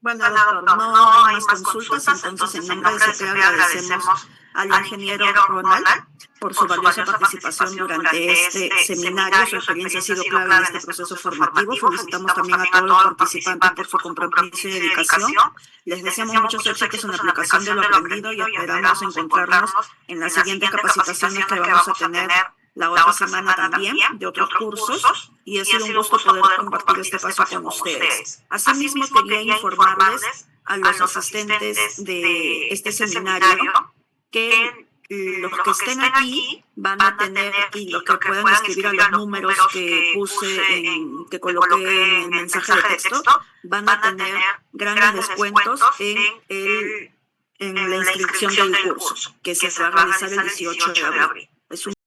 Bueno, doctor, no hay más consultas, entonces en nombre de CPE agradecemos al ingeniero Ronald por su valiosa participación durante este seminario. Su experiencia ha sido clave en este proceso formativo. Felicitamos también a todos los participantes por su compromiso y dedicación. Les deseamos muchos éxitos en la aplicación de lo aprendido y esperamos encontrarnos en las siguientes capacitaciones que vamos a tener la otra semana también, de otros cursos, y ha sido un gusto poder compartir este paso con ustedes. Asimismo, quería informarles a los asistentes de este seminario que los que estén aquí van a tener, y los que puedan escribir a los números que que coloqué en el mensaje de texto, van a tener grandes descuentos en la inscripción del curso, que se va a realizar el 18 de abril. Es un